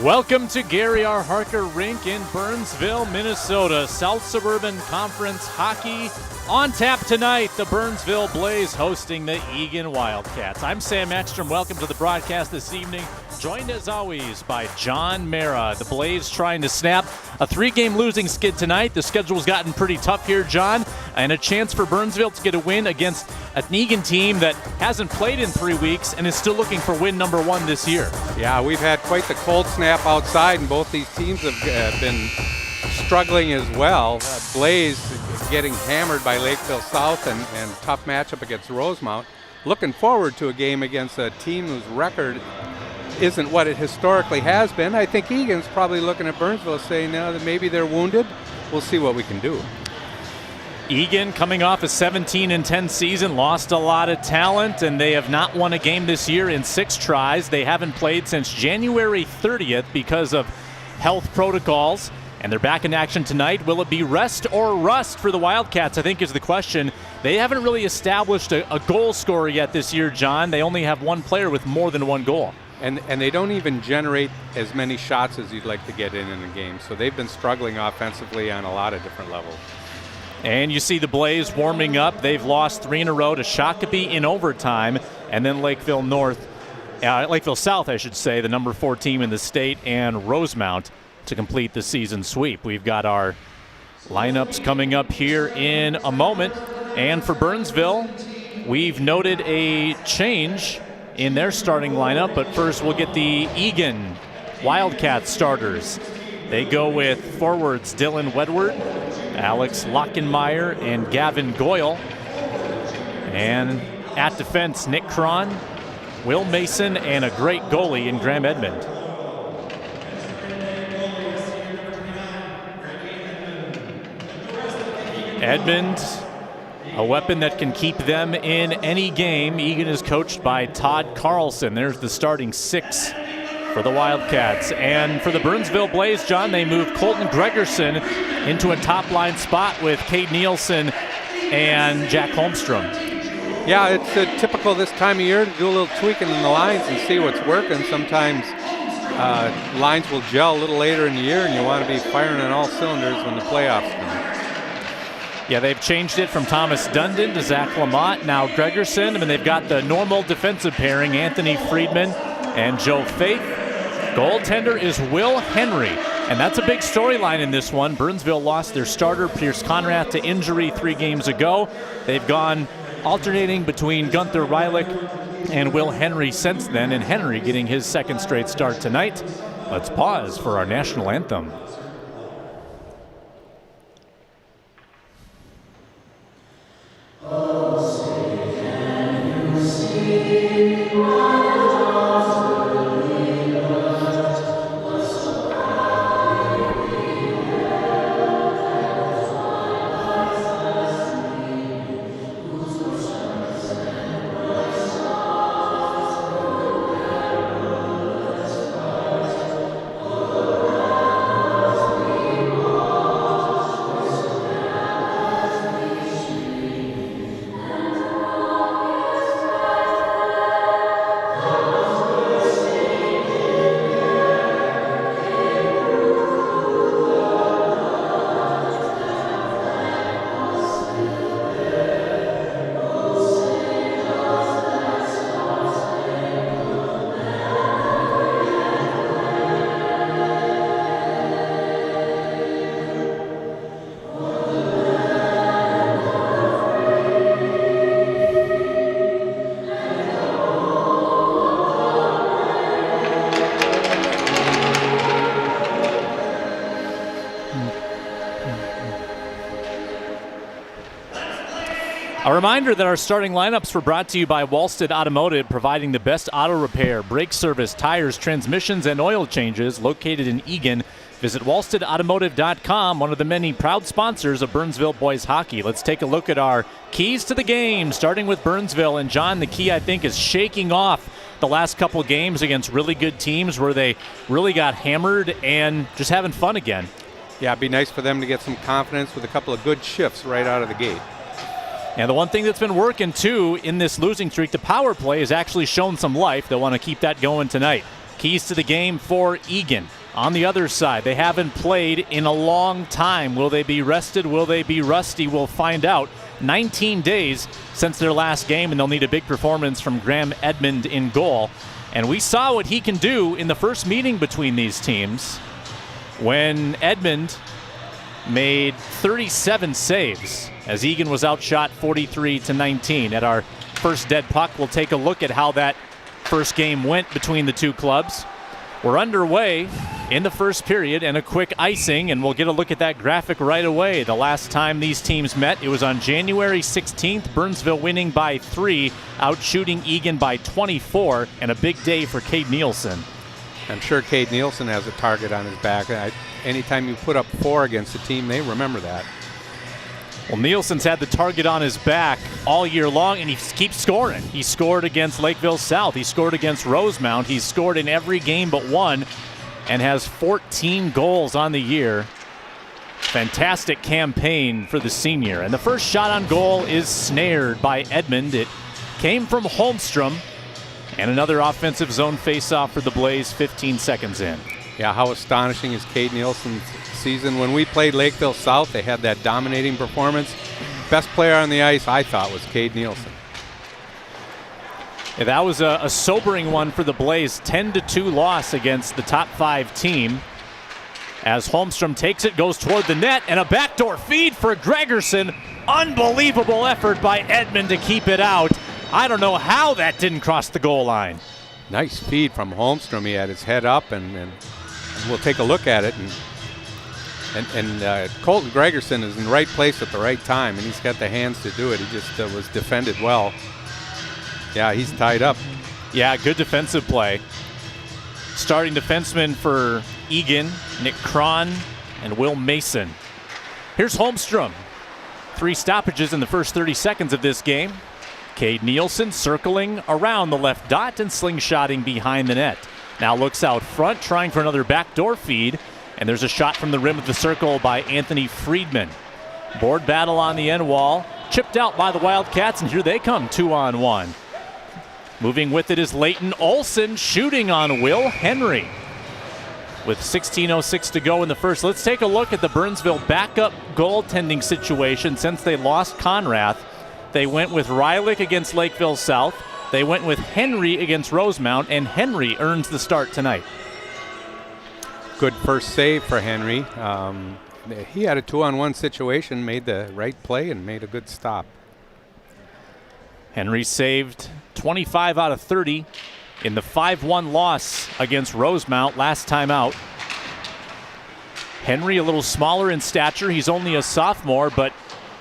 Welcome to Gary R. Harker Rink in Burnsville, Minnesota. South Suburban Conference hockey on tap tonight. The Burnsville Blaze hosting the Eagan Wildcats. I'm Sam Ekstrom. Welcome to the broadcast this evening. Joined as always by John Mara. The Blaze trying to snap a 3-game losing skid tonight. The schedule's gotten pretty tough here, John, and a chance for Burnsville to get a win against an Eagan team that hasn't played in 3 weeks and is still looking for win number 1 this year. Yeah, we've had quite the cold snap outside, and both these teams have been struggling as well. Blaze getting hammered by Lakeville South and tough matchup against Rosemount. Looking forward to a game against a team whose record isn't what it historically has been. I think Eagan's probably looking at Burnsville saying now that maybe they're wounded. We'll see what we can do. Eagan coming off a 17-10 season, lost a lot of talent, and they have not won a game this year in 6 tries. They haven't played since January 30th because of health protocols, and they're back in action tonight. Will it be rest or rust for the Wildcats, I think is the question. They haven't really established a goal scorer yet this year, John. They only have one player with more than 1 goal. And they don't even generate as many shots as you'd like to get in a game. So they've been struggling offensively on a lot of different levels. And you see the Blaze warming up. They've lost 3 in a row to Shakopee in overtime, and then Lakeville South, I should say, the number 4 team in the state, and Rosemount to complete the season sweep. We've got our lineups coming up here in a moment. And for Burnsville, we've noted a change in their starting lineup, but first we'll get the Eagan Wildcats starters. They go with forwards Dylan Wedward, Alex Lockenmeyer, and Gavin Goyle. And at defense, Nick Cron, Will Mason, and a great goalie in Graham Edmond. Edmond, a weapon that can keep them in any game. Eagan is coached by Todd Carlson. There's the starting 6 for the Wildcats. And for the Burnsville Blaze, John, they move Colton Gregerson into a top-line spot with Cade Nielsen and Jack Holmstrom. Yeah, it's typical this time of year to do a little tweaking in the lines and see what's working. Sometimes lines will gel a little later in the year, and you want to be firing on all cylinders when the playoffs come. Yeah, they've changed it from Thomas Dundon to Zach Lamont. Now Gregerson. I mean, they've got the normal defensive pairing, Anthony Friedman and Joe Faith. Goaltender is Will Henry, and that's a big storyline in this one. Burnsville lost their starter, Pierce Conrad, to injury 3 games ago. They've gone alternating between Gunther Reilich and Will Henry since then, and Henry getting his 2nd straight start tonight. Let's pause for our national anthem. A reminder that our starting lineups were brought to you by Wallstead Automotive, providing the best auto repair, brake service, tires, transmissions, and oil changes, located in Eagan. Visit wallsteadautomotive.com, one of the many proud sponsors of Burnsville boys hockey. Let's take a look at our keys to the game, starting with Burnsville. And John, the key, I think, is shaking off the last couple games against really good teams where they really got hammered and just having fun again. Yeah, it'd be nice for them to get some confidence with a couple of good shifts right out of the gate. And the one thing that's been working, too, in this losing streak, the power play has actually shown some life. They'll want to keep that going tonight. Keys to the game for Eagan. On the other side, they haven't played in a long time. Will they be rested? Will they be rusty? We'll find out. 19 days since their last game, and they'll need a big performance from Graham Edmond in goal. And we saw what he can do in the first meeting between these teams when Edmond made 37 saves as Eagan was outshot 43-19. At our first dead puck, we'll take a look at how that first game went between the two clubs. We're underway in the first period and a quick icing, and we'll get a look at that graphic right away. The last time these teams met, it was on January 16th, Burnsville winning by 3, outshooting Eagan by 24, and a big day for Cade Nielsen. I'm sure Cade Nielsen has a target on his back. Anytime you put up 4 against a team, they remember that. Well, Nielsen's had the target on his back all year long, and he keeps scoring. He scored against Lakeville South. He scored against Rosemount. He's scored in every game but one and has 14 goals on the year. Fantastic campaign for the senior. And the first shot on goal is snared by Edmond. It came from Holmstrom. And another offensive zone faceoff for the Blaze 15 seconds in. Yeah, how astonishing is Cade Nielsen's season. When we played Lakeville South, they had that dominating performance. Best player on the ice, I thought, was Cade Nielsen. Yeah, that was a sobering one for the Blaze. 10-2 loss against the top 5 team. As Holmstrom takes it, goes toward the net, and a backdoor feed for Gregerson. Unbelievable effort by Edmond to keep it out. I don't know how that didn't cross the goal line. Nice feed from Holmstrom. He had his head up, and we'll take a look at it. And Colton Gregerson is in the right place at the right time, and he's got the hands to do it. He just was defended well. Yeah, he's tied up. Yeah, good defensive play. Starting defenseman for Eagan, Nick Cron, and Will Mason. Here's Holmstrom. 3 stoppages in the first 30 seconds of this game. Cade Nielsen circling around the left dot and slingshotting behind the net. Now looks out front, trying for another backdoor feed. And there's a shot from the rim of the circle by Anthony Friedman. Board battle on the end wall. Chipped out by the Wildcats, and here they come 2-on-1. Moving with it is Leighton Olson, shooting on Will Henry. With 16:06 to go in the first, let's take a look at the Burnsville backup goaltending situation since they lost Conrath. They went with Rylick against Lakeville South. They went with Henry against Rosemount, and Henry earns the start tonight. Good first save for Henry. He had a 2-on-1 situation, made the right play, and made a good stop. Henry saved 25 out of 30 in the 5-1 loss against Rosemount last time out. Henry a little smaller in stature. He's only a sophomore, but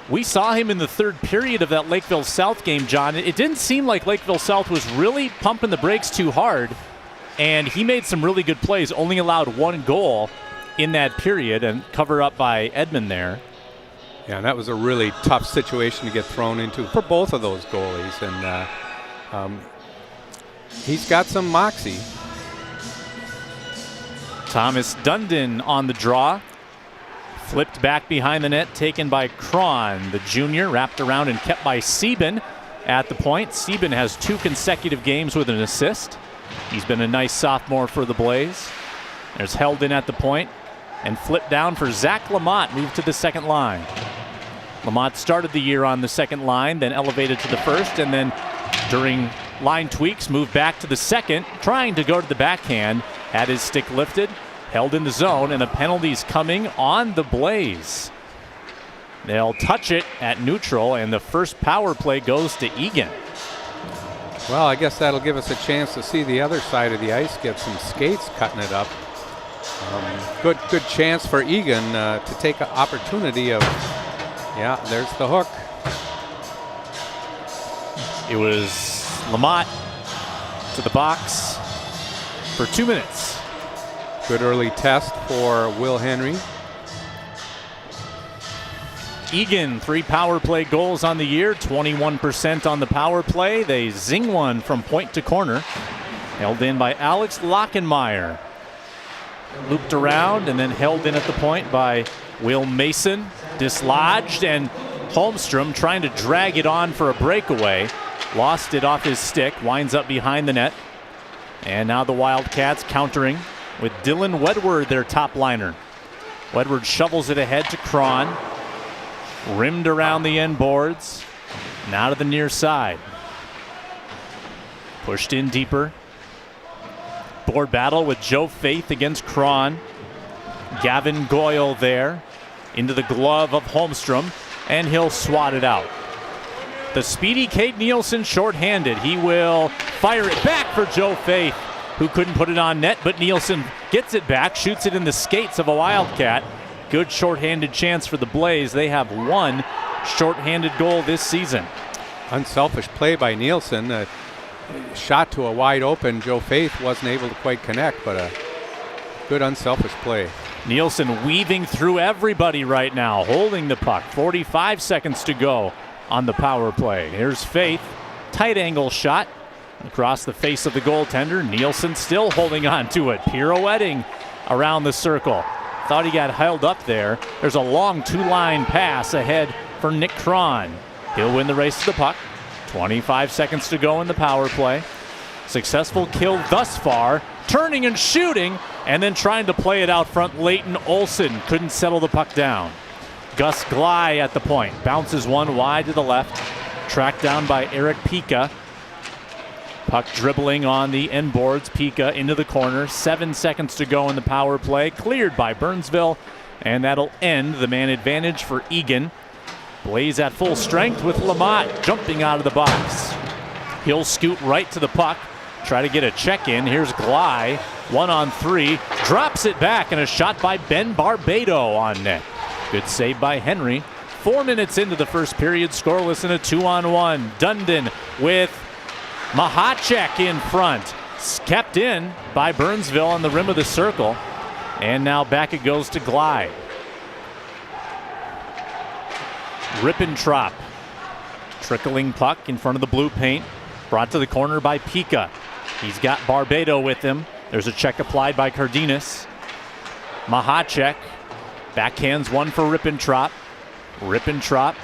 we saw him in the third period of that Lakeville South game, John. It didn't seem like Lakeville South was really pumping the brakes too hard, and he made some really good plays, only allowed 1 goal in that period, and cover up by Edmond there. Yeah, and that was a really tough situation to get thrown into for both of those goalies, and he's got some moxie. Thomas Dundon on the draw. Flipped back behind the net, taken by Cron. The junior wrapped around and kept by Sieben at the point. Sieben has 2 consecutive games with an assist. He's been a nice sophomore for the Blaze. There's held in at the point and flipped down for Zach Lamont, moved to the second line. Lamont started the year on the second line, then elevated to the first, and then during line tweaks moved back to the second, trying to go to the backhand, had his stick lifted, held in the zone, and a penalty's coming on the Blaze. They'll touch it at neutral, and the first power play goes to Eagan. Well, I guess that'll give us a chance to see the other side of the ice, get some skates cutting it up. Good chance for Eagan to take an opportunity of, yeah, there's the hook. It was Lamont to the box for 2 minutes. Good early test for Will Henry. Eagan, 3 power play goals on the year, 21% on the power play. They zing one from point to corner. Held in by Alex Lockenmeyer. Looped around and then held in at the point by Will Mason. Dislodged, and Holmstrom trying to drag it on for a breakaway. Lost it off his stick, winds up behind the net. And now the Wildcats countering with Dylan Wedward, their top liner. Wedward shovels it ahead to Cron. Rimmed around the end boards. Now to the near side. Pushed in deeper. Board battle with Joe Faith against Cron. Gavin Goyle there. Into the glove of Holmstrom. And he'll swat it out. The speedy Cade Nielsen shorthanded. He will fire it back for Joe Faith, who couldn't put it on net, but Nielsen gets it back, shoots it in the skates of a Wildcat. Good shorthanded chance for the Blaze. They have one shorthanded goal this season. Unselfish play by Nielsen. A shot to a wide open. Joe Faith wasn't able to quite connect, but a good unselfish play. Nielsen weaving through everybody right now, holding the puck. 45 seconds to go on the power play. Here's Faith. Tight angle shot across the face of the goaltender. Nielsen still holding on to it, pirouetting around the circle. Thought he got held up there. There's a long two-line pass ahead for Nick Cron. He'll win the race to the puck. 25 seconds to go in the power play. Successful kill thus far. Turning and shooting, and then trying to play it out front. Leighton Olson couldn't settle the puck down. Gus Gley at the point. Bounces one wide to the left. Tracked down by Eric Pika. Puck dribbling on the end boards. Pika into the corner. 7 seconds to go in the power play. Cleared by Burnsville. And that'll end the man advantage for Eagan. Blaze at full strength with Lamont jumping out of the box. He'll scoot right to the puck. Try to get a check in. Here's Gley. 1-on-3. Drops it back, and a shot by Ben Barbado on net. Good save by Henry. 4 minutes into the first period, scoreless in a 2-on-1. Dundon with Mahacek in front. Kept in by Burnsville on the rim of the circle. And now back it goes to Gley. Rippentrop. Trickling puck in front of the blue paint. Brought to the corner by Pika. He's got Barbado with him. There's a check applied by Cardenas. Mahacek. Backhands one for Rippentrop. Rippentrop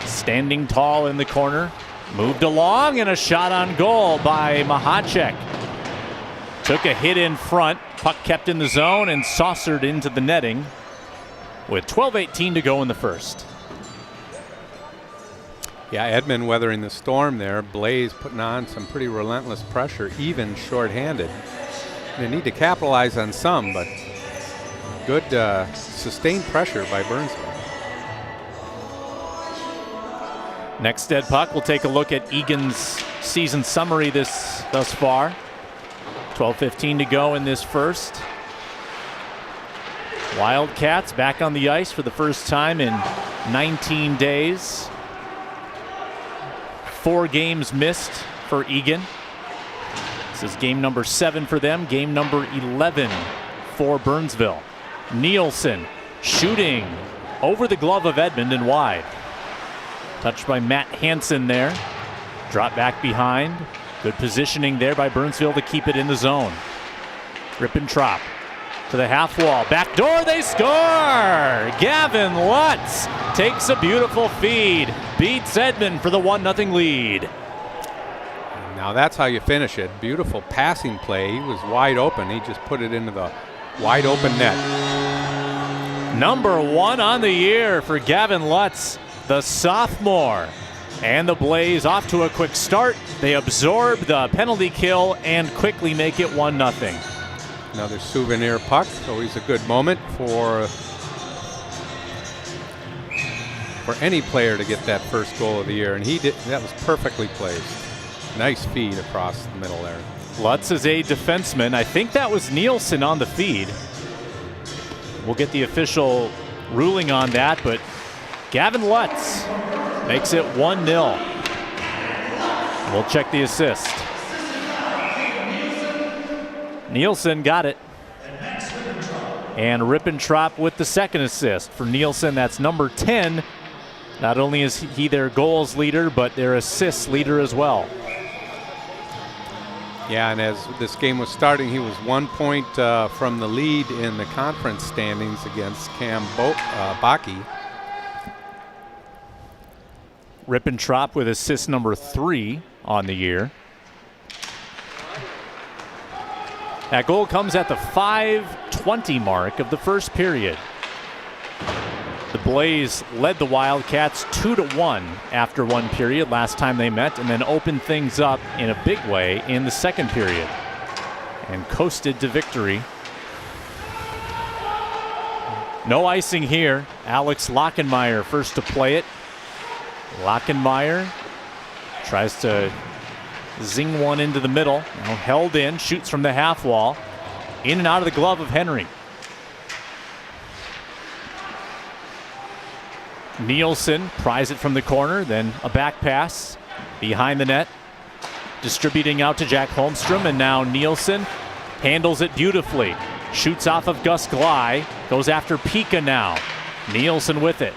standing tall in the corner. Moved along, and a shot on goal by Mahacek. Took a hit in front. Puck kept in the zone and saucered into the netting with 12:18 to go in the first. Yeah, Edmond weathering the storm there. Blaze putting on some pretty relentless pressure, even shorthanded. They need to capitalize on some, but good sustained pressure by Burnsville. Next dead puck, we'll take a look at Eagan's season summary thus far. 12:15 to go in this first. Wildcats back on the ice for the first time in 19 days. 4 games missed for Eagan. This is game number 7 for them, game number 11 for Burnsville. Nielsen shooting over the glove of Edmond and wide. Touched by Matt Hansen there. Drop back behind. Good positioning there by Burnsville to keep it in the zone. Rippentrop to the half wall. Back door, they score! Gavin Lutz takes a beautiful feed. Beats Edmond for the 1-0 lead. Now that's how you finish it. Beautiful passing play. He was wide open. He just put it into the wide open net. Number 1 on the year for Gavin Lutz, the sophomore. And the Blaze off to a quick start. They absorb the penalty kill and quickly make it 1-0. Another souvenir puck. Always a good moment for any player to get that first goal of the year, and he did. That was perfectly placed. Nice feed across the middle there. Lutz is a defenseman. I think that was Nielsen on the feed. We'll get the official ruling on that, but Gavin Lutz makes it 1-0. We'll check the assist. Nielsen got it. And Rippentrop with the second assist for Nielsen. That's number 10. Not only is he their goals leader, but their assists leader as well. Yeah, and as this game was starting, he was 1 point from the lead in the conference standings against Cam Baki. Rippentrop with assist number 3 on the year. That goal comes at the 5:20 mark of the first period. The Blaze led the Wildcats 2-1 after one period last time they met, and then opened things up in a big way in the second period and coasted to victory. No icing here. Alex Lockenmeyer first to play it. Lockenmeyer tries to zing one into the middle. Now held in, shoots from the half wall. In and out of the glove of Henry. Nielsen pries it from the corner, then a back pass behind the net. Distributing out to Jack Holmstrom, and now Nielsen handles it beautifully. Shoots off of Gus Gley, goes after Pika now. Nielsen with it.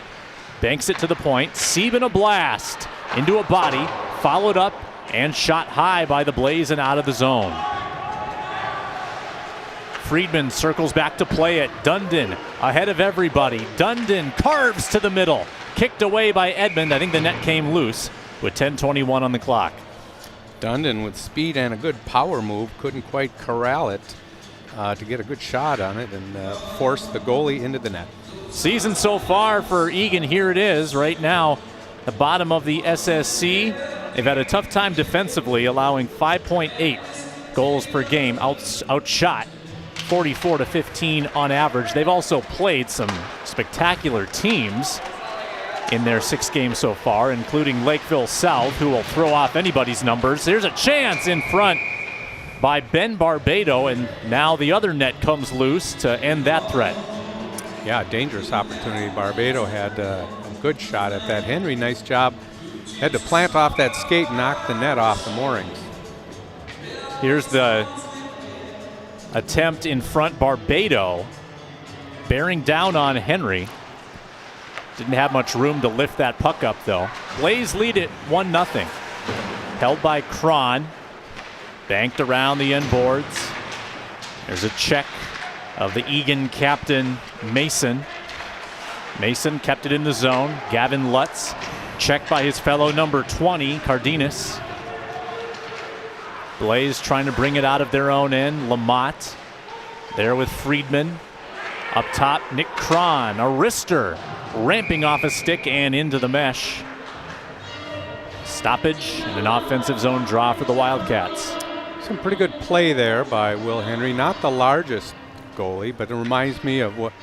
Banks it to the point. Sieben a blast into a body, followed up and shot high by the Blaze and out of the zone. Friedman circles back to play it. Dundon ahead of everybody. Dundon carves to the middle. Kicked away by Edmond. I think the net came loose with 10:21 on the clock. Dundon with speed and a good power move. Couldn't quite corral it to get a good shot on it and force the goalie into the net. Season so far for Eagan, here it is right now. The bottom of the SSC. They've had a tough time defensively, allowing 5.8 goals per game, outshot 44-15 on average. They've also played some spectacular teams in their 6 games so far, including Lakeville South, who will throw off anybody's numbers. There's a chance in front by Ben Barbado, and now the other net comes loose to end that threat. Yeah, dangerous opportunity. Barbado had a good shot at that. Henry, nice job. Had to plant off that skate and knock the net off the moorings. Here's the attempt in front. Barbado bearing down on Henry. Didn't have much room to lift that puck up, though. Blaze lead it 1-0. Held by Cron. Banked around the end boards. There's a check of the Eagan captain, Mason. Mason kept it in the zone. Gavin Lutz checked by his fellow number 20, Cardenas. Blaze trying to bring it out of their own end. Lamott there with Friedman. Up top, Nick Cron, a wrister, ramping off a stick and into the mesh. Stoppage and an offensive zone draw for the Wildcats. Some pretty good play there by Will Henry. Not the largest goalie, but it reminds me of what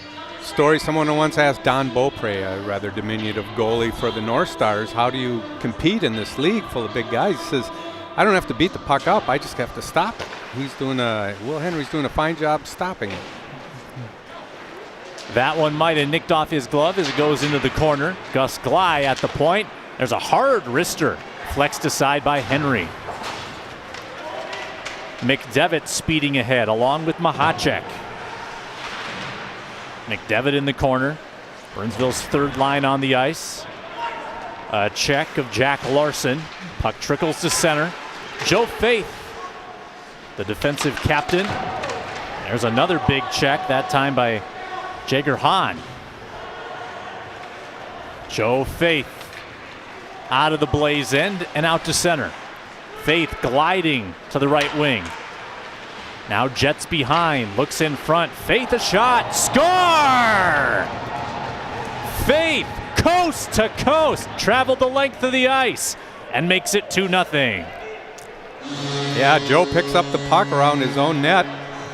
story someone once asked Don Beaupre, a rather diminutive goalie for the North Stars. How do you compete in this league full of big guys? He says, I don't have to beat the puck up, I just have to stop it. Will Henry's doing a fine job stopping it. That one might have nicked off his glove as it goes into the corner. Gus Gley at the point. There's a hard wrister flexed aside by Henry. McDevitt speeding ahead along with Mahacek. McDevitt in the corner. Burnsville's third line on the ice. A check of Jack Larson. Puck trickles to center. Joe Faith, the defensive captain. There's another big check, that time by Jager Hahn. Joe Faith out of the Blaze end and out to center. Faith gliding to the right wing. Now jets behind, looks in front. Faith a shot, score! Faith coast to coast, traveled the length of the ice and makes it 2-0. Yeah, Joe picks up the puck around his own net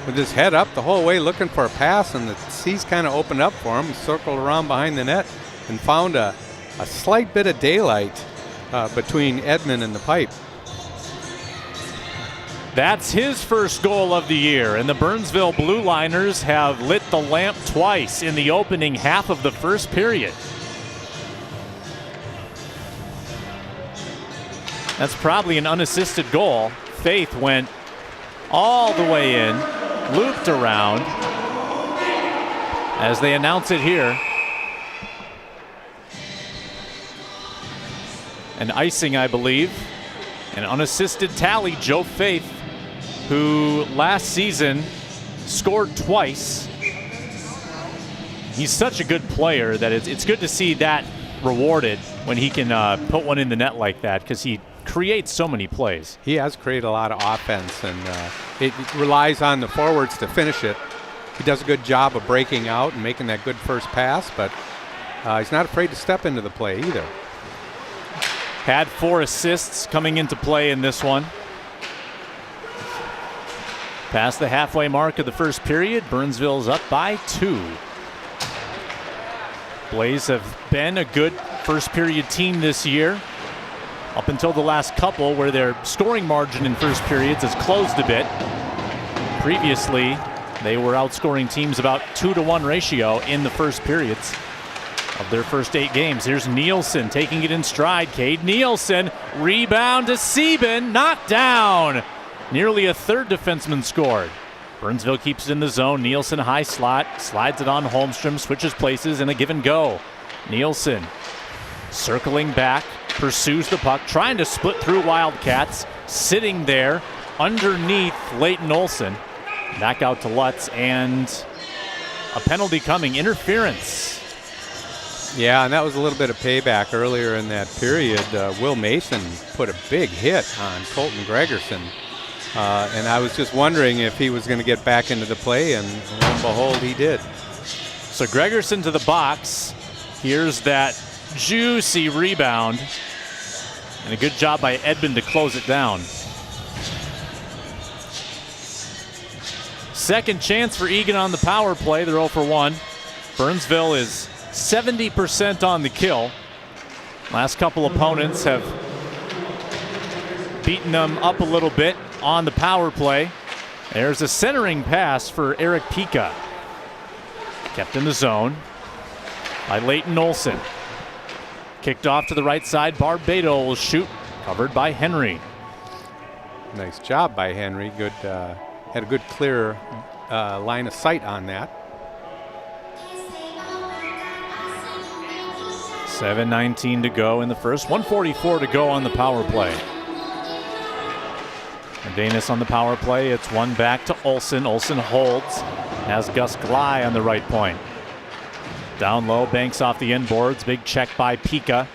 with his head up the whole way looking for a pass, and the seas kind of opened up for him. He circled around behind the net and found a slight bit of daylight between Edmond and the pipe. That's his first goal of the year, and the Burnsville Blue Liners have lit the lamp twice in the opening half of the first period. That's probably an unassisted goal. Faith went all the way in, looped around, as they announce it here. An icing, I believe. An unassisted tally, Joe Faith, who last season scored twice. He's such a good player that it's good to see that rewarded when he can put one in the net like that, because he creates so many plays. He has created a lot of offense, and it relies on the forwards to finish it. He does a good job of breaking out and making that good first pass, but he's not afraid to step into the play either. Had 4 assists coming into play in this one. Past the halfway mark of the first period, Burnsville's up by 2. Blaze have been a good first period team this year, up until the last couple where their scoring margin in first periods has closed a bit. Previously, they were outscoring teams about 2-to-1 ratio in the first periods of their first 8 games. Here's Nielsen taking it in stride. Cade Nielsen, rebound to Sieben, knocked down. Nearly a third defenseman scored. Burnsville keeps it in the zone. Nielsen high slot, slides it on Holmstrom, switches places in a give and go. Nielsen circling back, pursues the puck, trying to split through Wildcats, sitting there underneath Leighton Olsen. Back out to Lutz, and a penalty coming, interference. Yeah, and that was a little bit of payback earlier in that period. Will Mason put a big hit on Colton Gregerson, and I was just wondering if he was going to get back into the play, and lo and behold, he did. So Gregerson to the box. Here's that juicy rebound, and a good job by Edmond to close it down. Second chance for Eagan on the power play. They're 0 for 1. Burnsville is 70% on the kill. Last couple opponents have beaten them up a little bit on the power play. There's a centering pass for Eric Pika. Kept in the zone by Leighton Olsen. Kicked off to the right side. Barbado will shoot. Covered by Henry. Nice job by Henry. Good. Had a good clear line of sight on that. 7:19 to go in the first. 1:44 to go on the power play. Danis on the power play. It's one back to Olsen. Olsen holds. Has Gus Gley on the right point. Down low, banks off the inboards. Big check by Pika.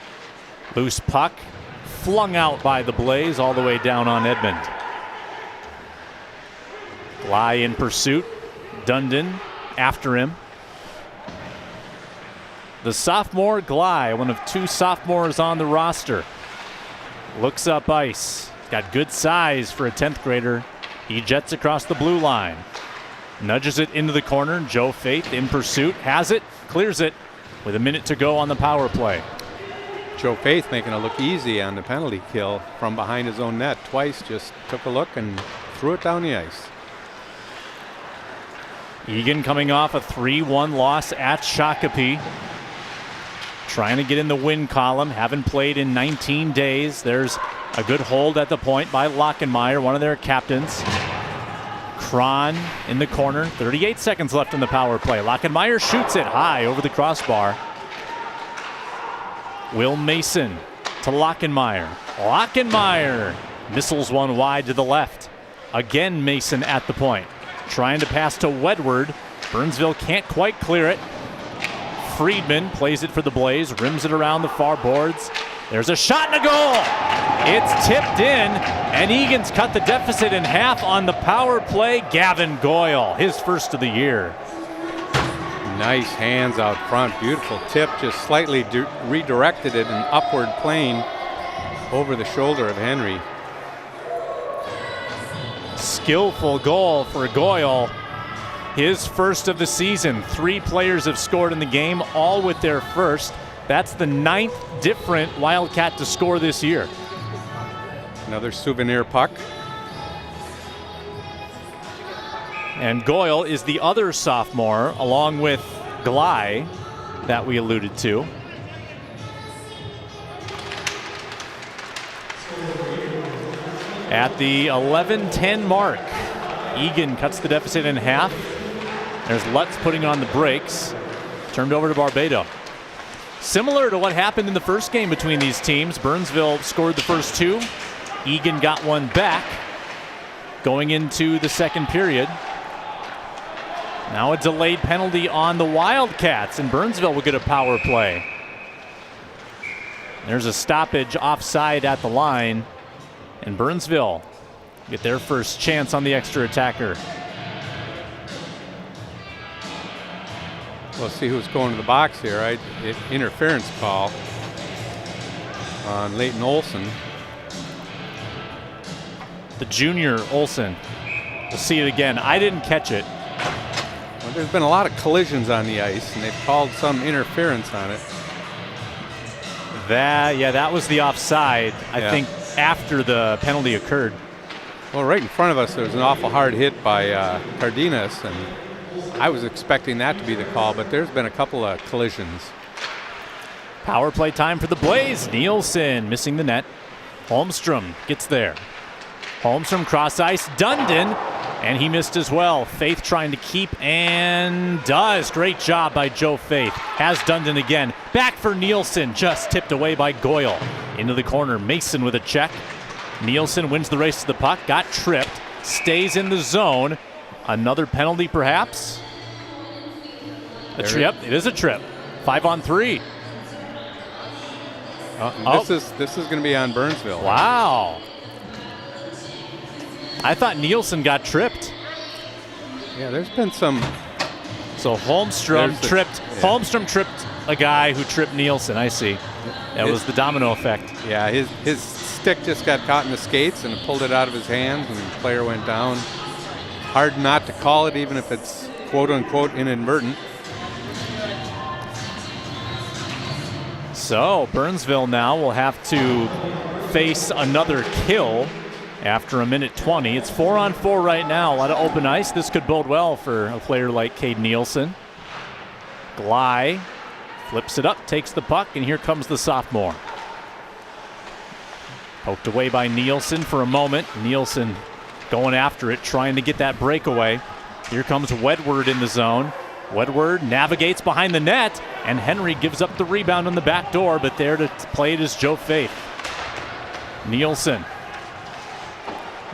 Loose puck. Flung out by the Blaze all the way down on Edmond. Gley in pursuit. Dundon after him. The sophomore Gley, one of 2 sophomores on the roster. Looks up ice. Got good size for a 10th grader. He jets across the blue line. Nudges it into the corner. Joe Faith in pursuit. Has it. Clears it with a minute to go on the power play. Joe Faith making it look easy on the penalty kill from behind his own net. Twice just took a look and threw it down the ice. Eagan coming off a 3-1 loss at Shakopee. Trying to get in the win column. Haven't played in 19 days. There's a good hold at the point by Lockenmeyer, one of their captains. Cron in the corner. 38 seconds left in the power play. Lockenmeyer shoots it high over the crossbar. Will Mason to Lockenmeyer. Lockenmeyer missiles one wide to the left. Again Mason at the point. Trying to pass to Wedward. Burnsville can't quite clear it. Friedman plays it for the Blaze, rims it around the far boards. There's a shot and a goal. It's tipped in, and Egan's cut the deficit in half on the power play. Gavin Goyle, his first of the year. Nice hands out front. Beautiful tip. Just slightly redirected it an upward plane over the shoulder of Henry. Skillful goal for Goyle. His first of the season. 3 players have scored in the game, all with their first. That's the 9th different Wildcat to score this year. Another souvenir puck. And Goyle is the other sophomore, along with Gley, that we alluded to. At the 11:10 mark, Eagan cuts the deficit in half. There's Lutz putting on the brakes. Turned over to Barbado. Similar to what happened in the first game between these teams, Burnsville scored the first 2. Eagan got one back going into the second period. Now a delayed penalty on the Wildcats, and Burnsville will get a power play. There's a stoppage offside at the line. And Burnsville get their first chance on the extra attacker. We'll see who's going to the box here. Interference call on Leighton Olson. The junior Olson. We'll see it again. I didn't catch it. Well, there's been a lot of collisions on the ice, and they've called some interference on it. That was the offside, I think, after the penalty occurred. Well, right in front of us, there was an awful hard hit by Cardenas, and I was expecting that to be the call, but there's been a couple of collisions. Power play time for the Blaze. Nielsen missing the net. Holmstrom gets there. Holmstrom cross ice. Dundon, and he missed as well. Faith trying to keep and does. Great job by Joe Faith. Has Dundon again. Back for Nielsen. Just tipped away by Goyle. Into the corner. Mason with a check. Nielsen wins the race to the puck. Got tripped. Stays in the zone. Another penalty perhaps. Yep, it is a trip. 5-on-3. This is going to be on Burnsville. Wow. I thought Nielsen got tripped. Yeah, there's been some. So Holmstrom tripped. Yeah. Holmstrom tripped a guy who tripped Nielsen. I see. That was the domino effect. Yeah, his stick just got caught in the skates and pulled it out of his hands, and the player went down. Hard not to call it, even if it's quote unquote inadvertent. So Burnsville now will have to face another kill after a minute 20. It's 4-on-4 right now. A lot of open ice. This could bode well for a player like Cade Nielsen. Gley flips it up, takes the puck, and here comes the sophomore. Poked away by Nielsen for a moment. Nielsen going after it, trying to get that breakaway. Here comes Wedward in the zone. Wedward navigates behind the net, and Henry gives up the rebound on the back door, but there to play it is Joe Faith. Nielsen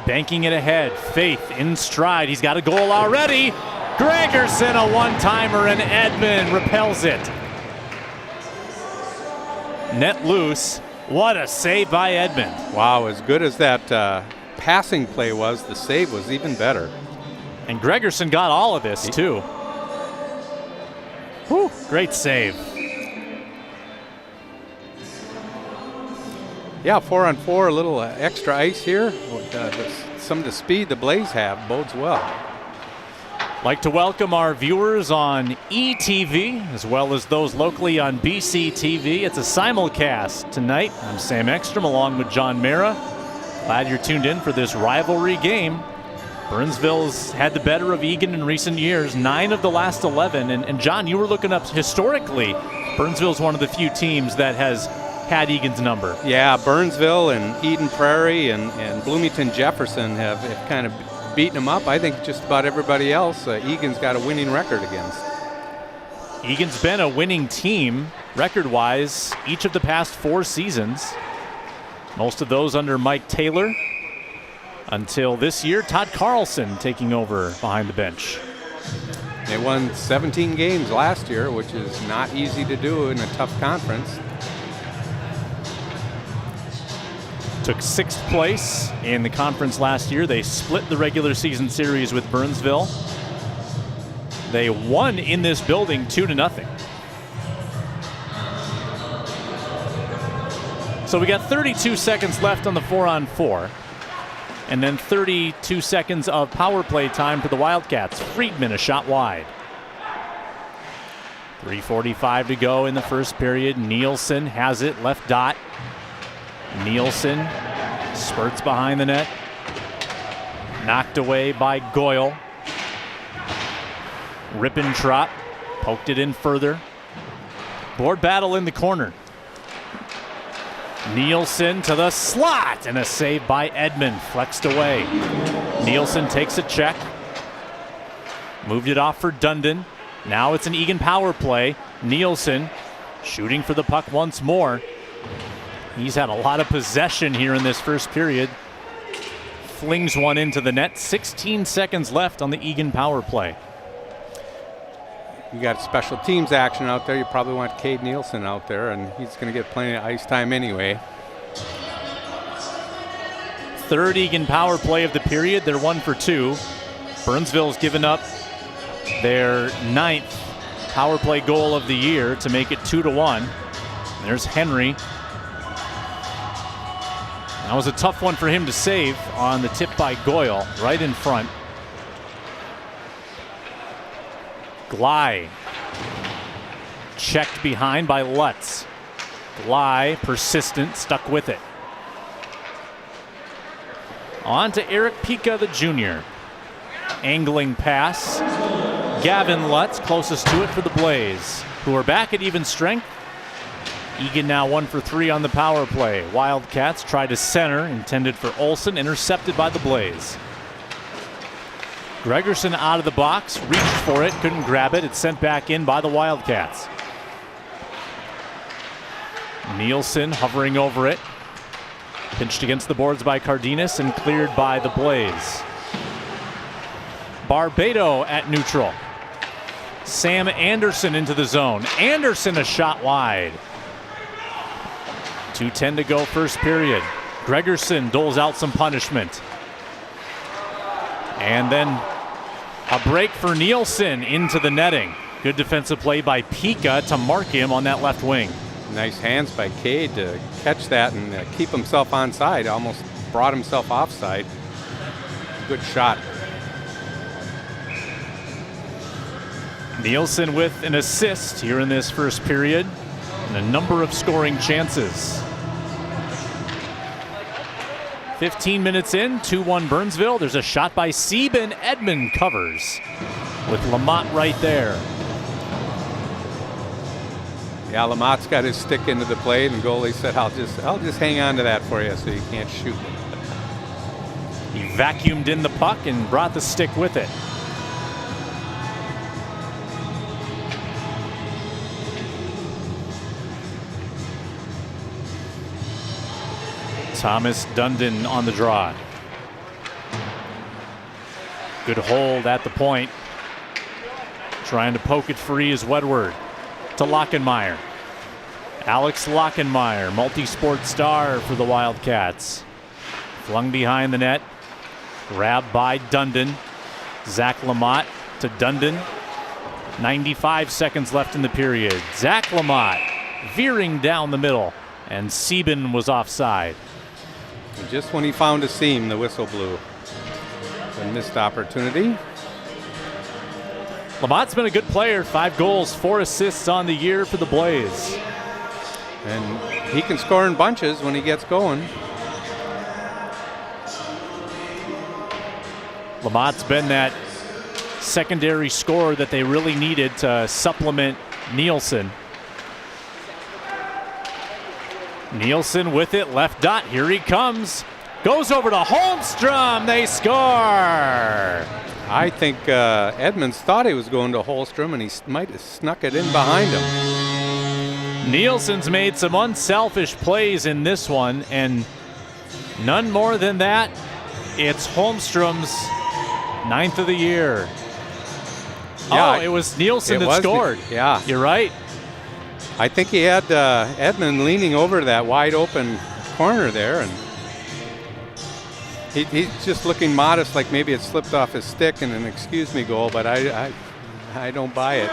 banking it ahead. Faith in stride. He's got a goal already. Gregerson, a one-timer, and Edmond repels it. Net loose. What a save by Edmond. Wow, as good as that passing play was, the save was even better. And Gregerson got all of this, too. Whew, great save. Yeah, 4-on-4, a little extra ice here. Some of the speed the Blaze have bodes well. Like to welcome our viewers on ETV as well as those locally on BCTV. It's a simulcast tonight. I'm Sam Ekstrom along with John Mara. Glad you're tuned in for this rivalry game. Burnsville's had the better of Eagan in recent years, 9 of the last 11. And John, you were looking up historically. Burnsville's one of the few teams that has had Egan's number. Yeah, Burnsville and Eden Prairie and Bloomington Jefferson have kind of beaten them up. I think just about everybody else, Egan's got a winning record against. Egan's been a winning team record-wise each of the past 4 seasons. Most of those under Mike Taylor. Until this year, Todd Carlson taking over behind the bench. They won 17 games last year, which is not easy to do in a tough conference. Took 6th place in the conference last year. They split the regular season series with Burnsville. They won in this building 2-0. So we got 32 seconds left on the 4-on-4. And then 32 seconds of power play time for the Wildcats. Friedman a shot wide. 3:45 to go in the first period. Nielsen has it, left dot. Nielsen spurts behind the net. Knocked away by Goyle. Rippentrop poked it in further. Board battle in the corner. Nielsen to the slot, and a save by Edmond, flexed away. Nielsen takes a check. Moved it off for Dundon. Now it's an Eagan power play. Nielsen shooting for the puck once more. He's had a lot of possession here in this first period. Flings one into the net. 16 seconds left on the Eagan power play. You got special teams action out there. You probably want Cade Nielsen out there, and he's going to get plenty of ice time anyway. third Eagan power play of the period. They're 1 for 2. Burnsville's given up their 9th power play goal of the year to make it 2-1. There's Henry. That was a tough one for him to save on the tip by Goyle, right in front. Gley checked behind by Lutz. Gley, persistent, stuck with it. On to Eric Pika, the junior. Angling pass. Gavin Lutz, closest to it for the Blaze, who are back at even strength. Eagan now 1 for 3 on the power play. Wildcats try to center, intended for Olsen, intercepted by the Blaze. Gregerson out of the box, reached for it, couldn't grab it. It's sent back in by the Wildcats. Nielsen hovering over it. Pinched against the boards by Cardenas and cleared by the Blaze. Barbado at neutral. Sam Anderson into the zone. Anderson a shot wide. 2:10 to go first period. Gregerson doles out some punishment. And then a break for Nielsen into the netting. Good defensive play by Pika to mark him on that left wing. Nice hands by Cade to catch that and keep himself onside. Almost brought himself offside. Good shot. Nielsen with an assist here in this first period and a number of scoring chances. 15 minutes in, 2-1 Burnsville. There's a shot by Sieben. Edmond covers with Lamont right there. Yeah, Lamott's got his stick into the plate, and the goalie said, I'll just hang on to that for you so you can't shoot. He vacuumed in the puck and brought the stick with it. Thomas Dundon on the draw. Good hold at the point. Trying to poke it free is Wedward to Lockenmeyer. Alex Lockenmeyer, multi-sport star for the Wildcats. Flung behind the net. Grabbed by Dundon. Zach Lamott to Dundon. 95 seconds left in the period. Zach Lamott veering down the middle, and Sieben was offside. And just when he found a seam, the whistle blew. A missed opportunity. Lamott's been a good player. 5 goals, 4 assists on the year for the Blaze. And he can score in bunches when he gets going. Lamott's been that secondary scorer that they really needed to supplement Nielsen. Nielsen with it, left dot, here he comes. Goes over to Holmstrom, they score! I think Edmonds thought he was going to Holmstrom, and he might have snuck it in behind him. Nielsen's made some unselfish plays in this one, and none more than that. It's Holmstrom's 9th of the year. Yeah, it was Nielsen that scored. Yeah. You're right. I think he had Edmund leaning over to that wide open corner there, and he's just looking modest, like maybe it slipped off his stick in an excuse me goal, but I don't buy it.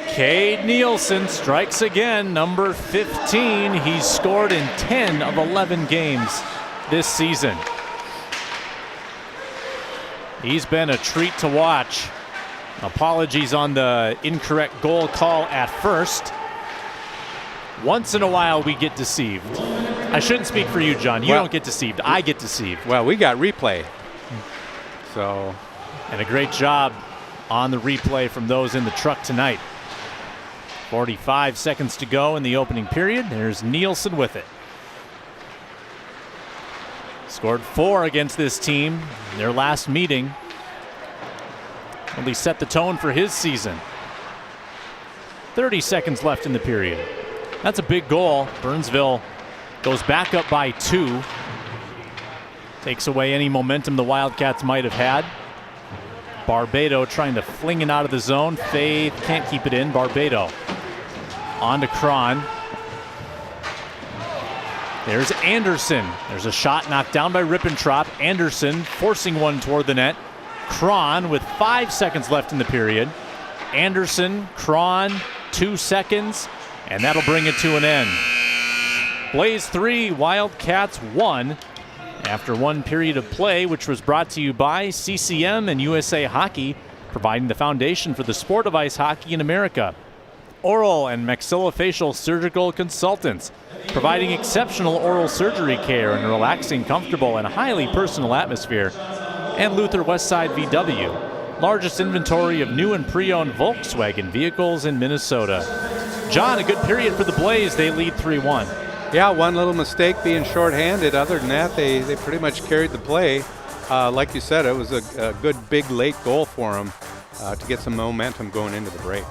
Cade Nielsen strikes again, number 15. He's scored in 10 of 11 games this season. He's been a treat to watch. Apologies on the incorrect goal call at first. Once in a while we get deceived. I shouldn't speak for you, John. You don't get deceived. I get deceived. Well, we got replay. So. And a great job on the replay from those in the truck tonight. 45 seconds to go in the opening period. There's Nielsen with it. Scored 4 against this team in their last meeting. Really set the tone for his season. 30 seconds left in the period. That's a big goal. Burnsville goes back up by 2. Takes away any momentum the Wildcats might have had. Barbado trying to fling it out of the zone. Faith can't keep it in. Barbado on to Cron. There's Anderson. There's a shot knocked down by Rippentrop. Anderson forcing one toward the net. Cron with 5 seconds left in the period. Anderson, Cron, 2 seconds, and that'll bring it to an end. Blaze 3, Wildcats 1. After one period of play, which was brought to you by CCM and USA Hockey, providing the foundation for the sport of ice hockey in America. Oral and maxillofacial surgical consultants, providing exceptional oral surgery care in a relaxing, comfortable, and highly personal atmosphere. And Luther Westside VW, largest inventory of new and pre-owned Volkswagen vehicles in Minnesota. John, a good period for the Blaze. They lead 3-1. Yeah, one little mistake being shorthanded. Other than that, they pretty much carried the play. Like you said, it was a good big late goal for them to get some momentum going into the break.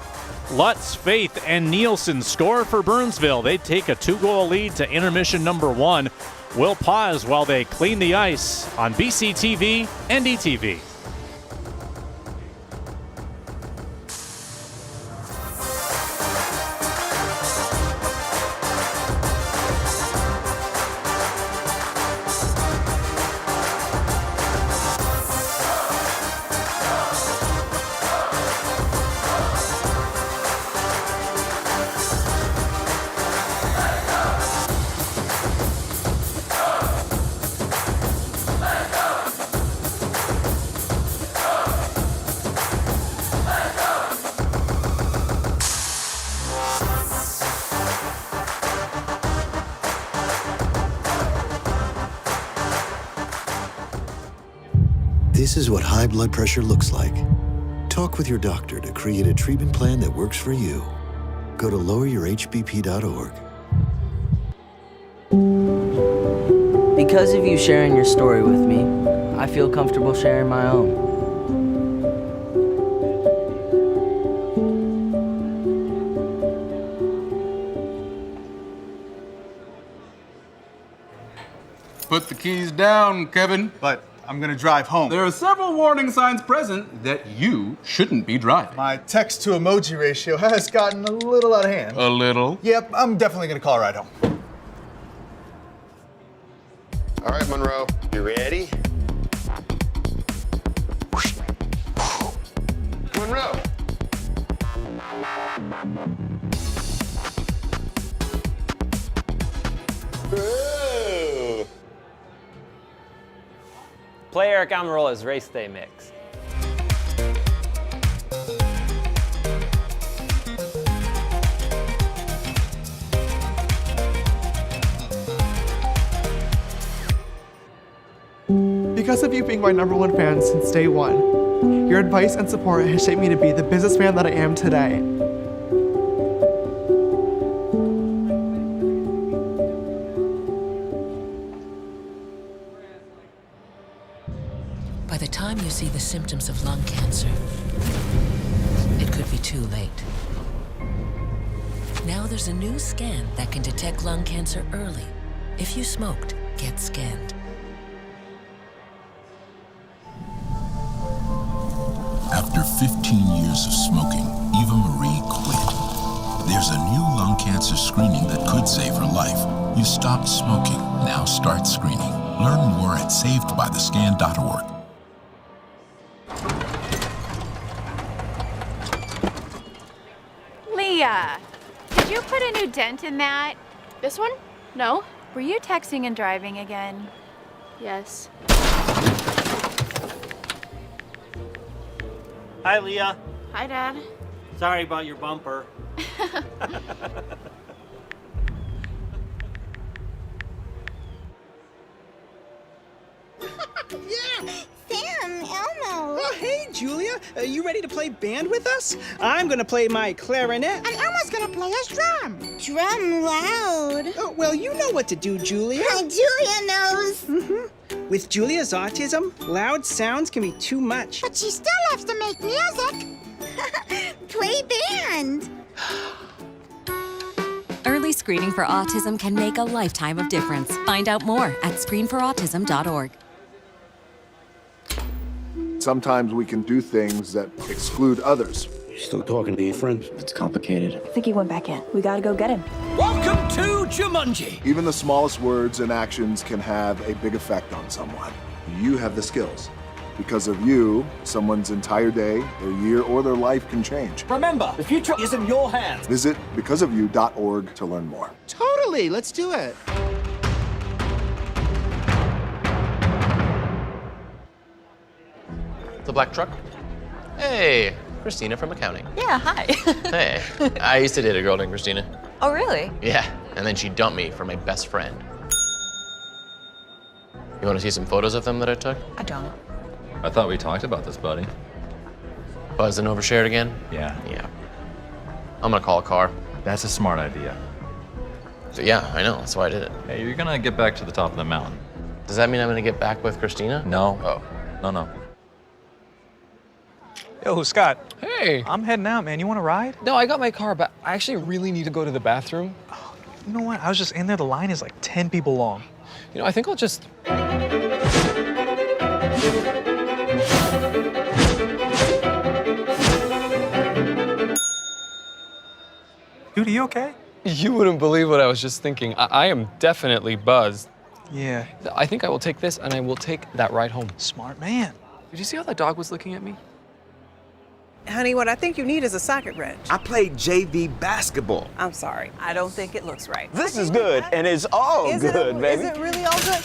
Lutz, Faith, and Nielsen score for Burnsville. They take a 2-goal lead to intermission number 1. We'll pause while they clean the ice on BCTV and ETV. This is what high blood pressure looks like. Talk with your doctor to create a treatment plan that works for you. Go to loweryourhbp.org. Because of you sharing your story with me, I feel comfortable sharing my own. Put the keys down, Kevin. But I'm gonna drive home. There are several warning signs present that you shouldn't be driving. My text to emoji ratio has gotten a little out of hand. A little? Yep, I'm definitely gonna call a ride home. All right, Monroe, you ready? Monroe. Ooh. Play Eric Almirola's Race Day Mix. Because of you being my #1 fan since day one, your advice and support has shaped me to be the businessman that I am today. By the time you see the symptoms of lung cancer, it could be too late. Now there's a new scan that can detect lung cancer early. If you smoked, get scanned. After 15 years of smoking, Eva Marie quit. There's a new lung cancer screening that could save her life. You stopped smoking, now start screening. Learn more at savedbythescan.org. Leah, did you put a new dent in that? This one? No. Were you texting and driving again? Yes. Hi, Leah. Hi, Dad. Sorry about your bumper. Yeah, Sam, Elmo. Oh, hey, Julia. You ready to play band with us? I'm gonna play my clarinet. And Elmo's gonna play his drum. Drum loud. Oh, well, you know what to do, Julia. Julia knows. Mm-hmm. With Julia's autism, loud sounds can be too much. But she still loves to make music. Play band. Early screening for autism can make a lifetime of difference. Find out more at screenforautism.org. Sometimes we can do things that exclude others. You're still talking to your friend? It's complicated. I think he went back in. We gotta go get him. Welcome to Jumanji! Even the smallest words and actions can have a big effect on someone. You have the skills. Because of you, someone's entire day, their year, or their life can change. Remember, the future is in your hands. Visit becauseofyou.org to learn more. Totally, let's do it. The black truck? Hey, Christina from accounting. Yeah, hi. Hey, I used to date a girl named Christina. Oh, really? Yeah, and then she dumped me for my best friend. You want to see some photos of them that I took? I don't. I thought we talked about this, buddy. Buzzed and overshared again? Yeah. Yeah. I'm gonna call a car. That's a smart idea. So yeah, I know, that's why I did it. Hey, you're gonna get back to the top of the mountain. Does that mean I'm gonna get back with Christina? No. Oh. No. Yo, Scott. Hey. I'm heading out, man. You want to ride? No, I got my car, but I actually really need to go to the bathroom. Oh, you know what? I was just in there. The line is like 10 people long. You know, I think I'll just... Dude, are you okay? You wouldn't believe what I was just thinking. I am definitely buzzed. Yeah. I think I will take this, and I will take that ride home. Smart man. Did you see how the dog was looking at me? Honey, what I think you need is a socket wrench. I played JV basketball. I'm sorry. I don't think it looks right. This is good, and it's all good, baby. Is it really all good?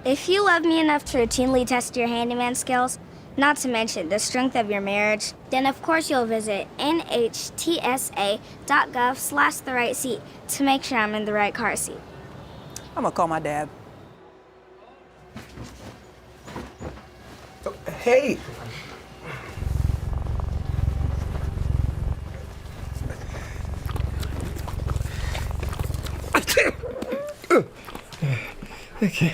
If you love me enough to routinely test your handyman skills, not to mention the strength of your marriage, then of course you'll visit nhtsa.gov/the-right-seat to make sure I'm in the right car seat. I'm gonna call my dad. Oh, hey. Okay.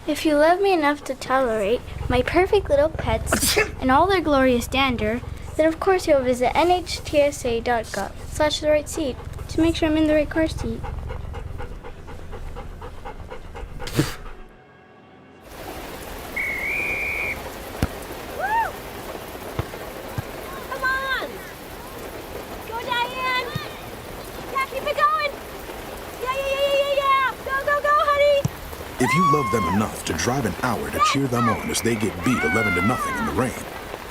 If you love me enough to tolerate my perfect little pets and all their glorious dander, then of course you'll visit nhtsa.gov/the-right-seat to make sure I'm in the right car seat. Come on! Go, Diane! Yeah, keep it going! Yeah! Go, honey! If you love them enough to drive an hour to cheer them on as they get beat 11-0 in the rain,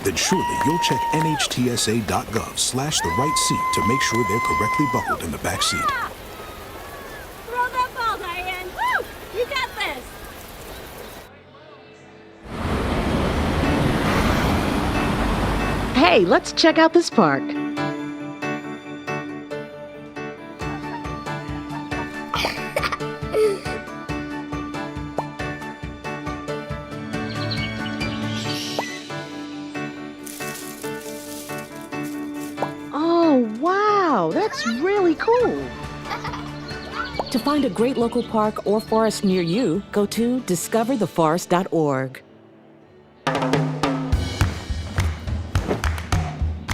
then surely you'll check nhtsa.gov/the-right-seat to make sure they're correctly buckled in the back seat. Throw that ball, Diane! Woo! You got this! Hey, let's check out this park. Oh, wow, that's really cool. To find a great local park or forest near you, go to discovertheforest.org.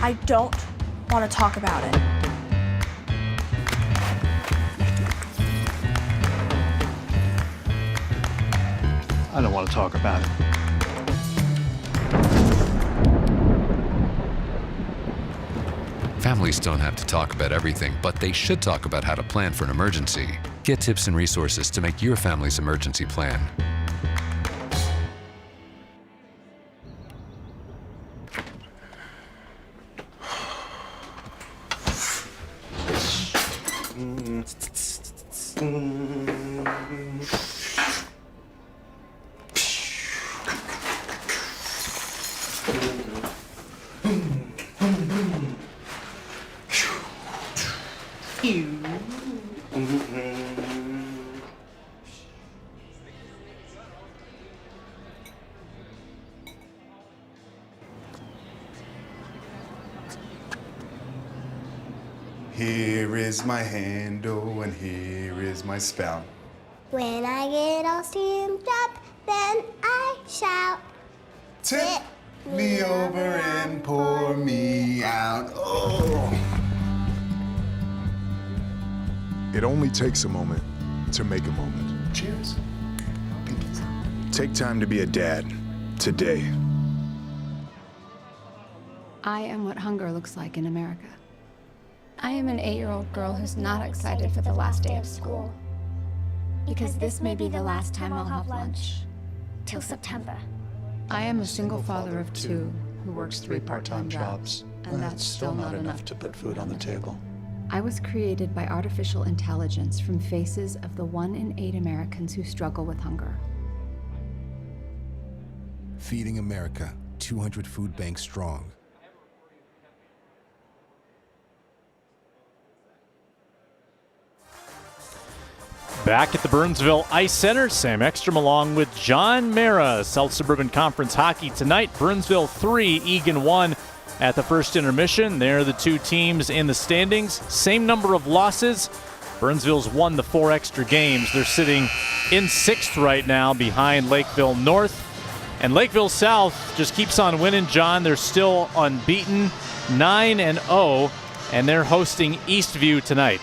I don't want to talk about it. I don't want to talk about it. Families don't have to talk about everything, but they should talk about how to plan for an emergency. Get tips and resources to make your family's emergency plan. Here is my handle and here is my spout. When I get all steamed up, then I shout. Tip me over and pour me out. Oh. It only takes a moment to make a moment. Cheers. Take time to be a dad today. I am what hunger looks like in America. I am an 8-year-old girl who's not excited for the last day of school. Because this may be the last time I'll have lunch. Till September. I am a single father of 2 who works 3 part-time jobs, and that's still not enough to put food on the table. I was created by artificial intelligence from faces of the 1 in 8 Americans who struggle with hunger. Feeding America, 200 food banks strong. Back at the Burnsville Ice Center, Sam Ekstrom along with John Mara. South Suburban Conference hockey tonight. Burnsville 3, Eagan 1 at the first intermission. They're the 2 teams in the standings. Same number of losses. Burnsville's won the 4 extra games. They're sitting in 6th right now behind Lakeville North. And Lakeville South just keeps on winning, John. They're still unbeaten, 9-0, and they're hosting Eastview tonight.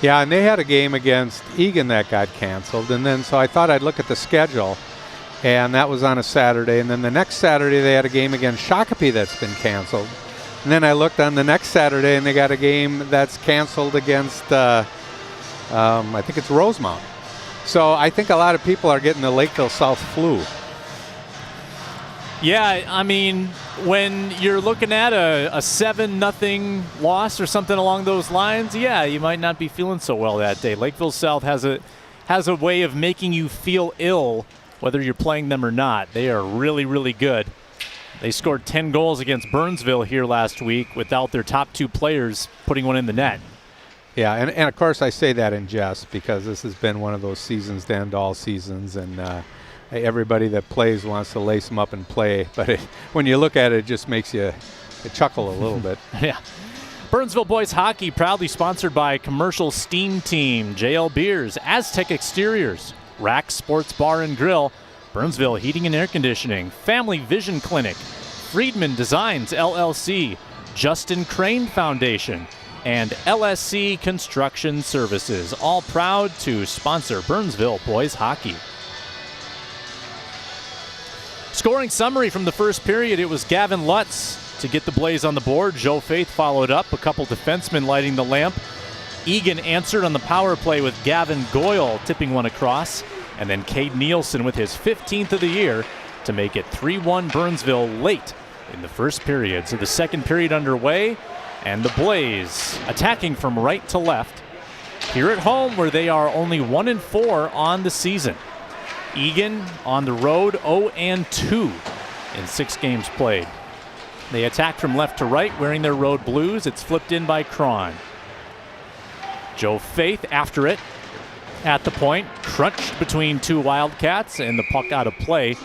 Yeah, and they had a game against Eagan that got canceled, and then so I thought I'd look at the schedule, and that was on a Saturday, and then the next Saturday they had a game against Shakopee that's been canceled, and then I looked on the next Saturday and they got a game that's canceled against, I think it's Rosemount. So I think a lot of people are getting the Lakeville South flu. Yeah, I mean, when you're looking at a 7-0 loss or something along those lines, yeah, you might not be feeling so well that day. Lakeville South has a way of making you feel ill whether you're playing them or not. They are really, really good. They scored 10 goals against Burnsville here last week without their top 2 players putting one in the net. Yeah, and of course I say that in jest because this has been one of those seasons to end all seasons, and everybody that plays wants to lace them up and play, but when you look at it, it just makes you chuckle a little bit. Yeah. Burnsville Boys Hockey proudly sponsored by Commercial Steam Team, JL Beers, Aztec Exteriors, Rack Sports Bar and Grill, Burnsville Heating and Air Conditioning, Family Vision Clinic, Friedman Designs LLC, Justin Crane Foundation, and LSC Construction Services, all proud to sponsor Burnsville Boys Hockey. Scoring summary from the first period, it was Gavin Lutz to get the Blaze on the board. Joe Faith followed up, a couple defensemen lighting the lamp. Eagan answered on the power play with Gavin Goyle tipping one across, and then Cade Nielsen with his 15th of the year to make it 3-1 Burnsville late in the first period. So the second period underway, and the Blaze attacking from right to left here at home where they are only 1-4 on the season. Eagan on the road 0-2 in 6 games played. They attack from left to right wearing their road blues. It's flipped in by Cron. Joe Faith after it at the point, crunched between 2 Wildcats, and the puck out of play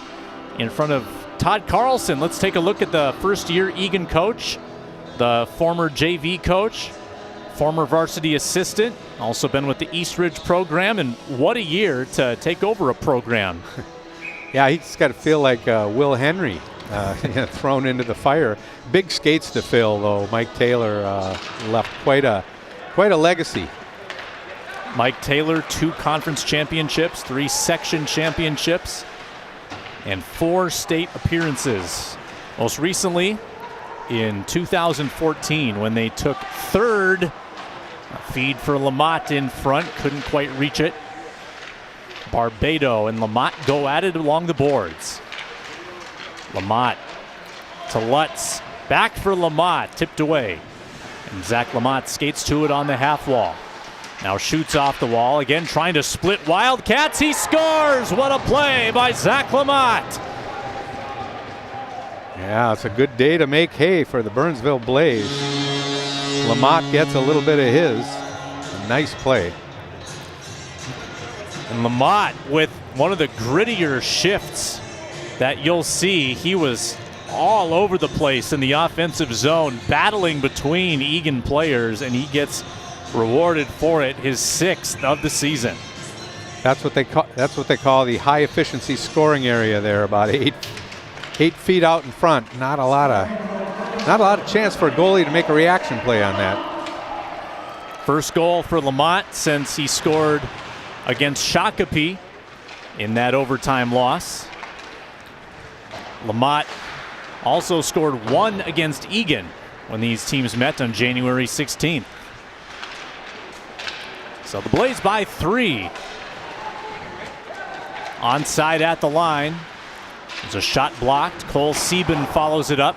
in front of Todd Carlson. Let's take a look at the first-year Eagan coach, the former JV coach, former varsity assistant, also been with the East Ridge program, and what a year to take over a program. Yeah, he's got to feel like Will Henry thrown into the fire. Big skates to fill, though. Mike Taylor left quite a legacy. Mike Taylor, 2 conference championships, 3 section championships, and 4 state appearances. Most recently in 2014 when they took 3rd. A feed for Lamott in front, couldn't quite reach it. Barbado and Lamott go at it along the boards. Lamott to Lutz, back for Lamott, tipped away. And Zach Lamott skates to it on the half wall. Now shoots off the wall, again trying to split Wildcats, he scores! What a play by Zach Lamott! Yeah, it's a good day to make hay for the Burnsville Blaze. Lamott gets a little bit of his. A nice play. And Lamott with one of the grittier shifts that you'll see. He was all over the place in the offensive zone, battling between Eagan players, and he gets rewarded for it, his 6th of the season. That's what they call the high efficiency scoring area there, about 8 feet out in front. Not a lot of chance for a goalie to make a reaction play on that. First goal for Lamott since he scored against Shakopee in that overtime loss. Lamott also scored 1 against Eagan when these teams met on January 16th. So the Blaze by 3. Onside at the line. There's a shot blocked. Cole Sieben follows it up.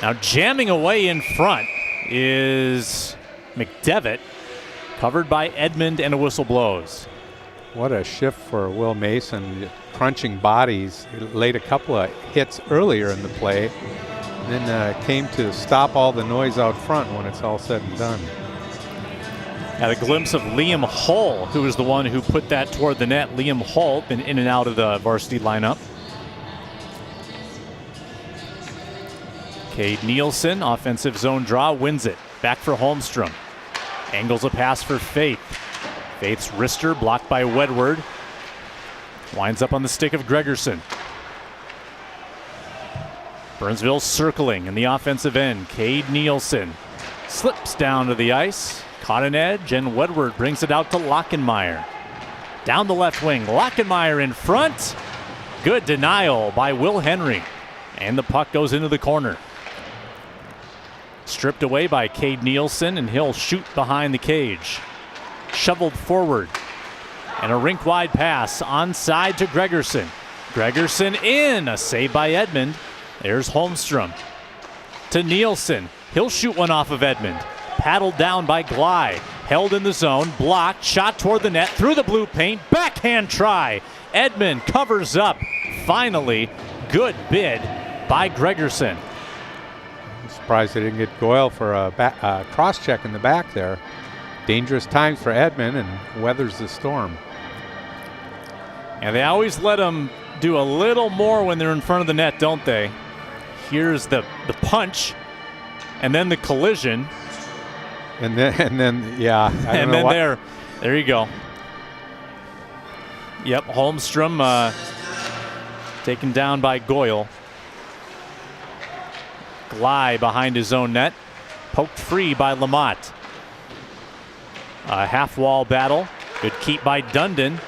Now jamming away in front is McDevitt, covered by Edmond, and a whistle blows. What a shift for Will Mason, crunching bodies. He laid a couple of hits earlier in the play, and then came to stop all the noise out front when it's all said and done. Had a glimpse of Liam Hull, who was the one who put that toward the net. Liam Hull been in and out of the varsity lineup. Cade Nielsen, offensive zone draw, wins it. Back for Holmstrom. Angles a pass for Faith. Faith's wrister blocked by Wedward. Winds up on the stick of Gregerson. Burnsville circling in the offensive end. Cade Nielsen slips down to the ice. Caught an edge, and Wedward brings it out to Lockenmeyer. Down the left wing, Lockenmeyer in front. Good denial by Will Henry. And the puck goes into the corner. Stripped away by Cade Nielsen, and he'll shoot behind the cage. Shoveled forward. And a rink-wide pass onside to Gregerson. Gregerson in, a save by Edmond. There's Holmstrom. To Nielsen. He'll shoot one off of Edmond. Paddled down by Glide. Held in the zone. Blocked. Shot toward the net. Through the blue paint. Backhand try. Edmond covers up. Finally, good bid by Gregerson. I'm surprised they didn't get Goyle for a cross-check in the back there. Dangerous times for Edmond, and weathers the storm. And they always let them do a little more when they're in front of the net, don't they? Here's the punch, and then the collision. And then yeah. And then there you go. Yep, Holmstrom taken down by Goyle. Glide behind his own net. Poked free by Lamont. A half-wall battle. Good keep by Dundon.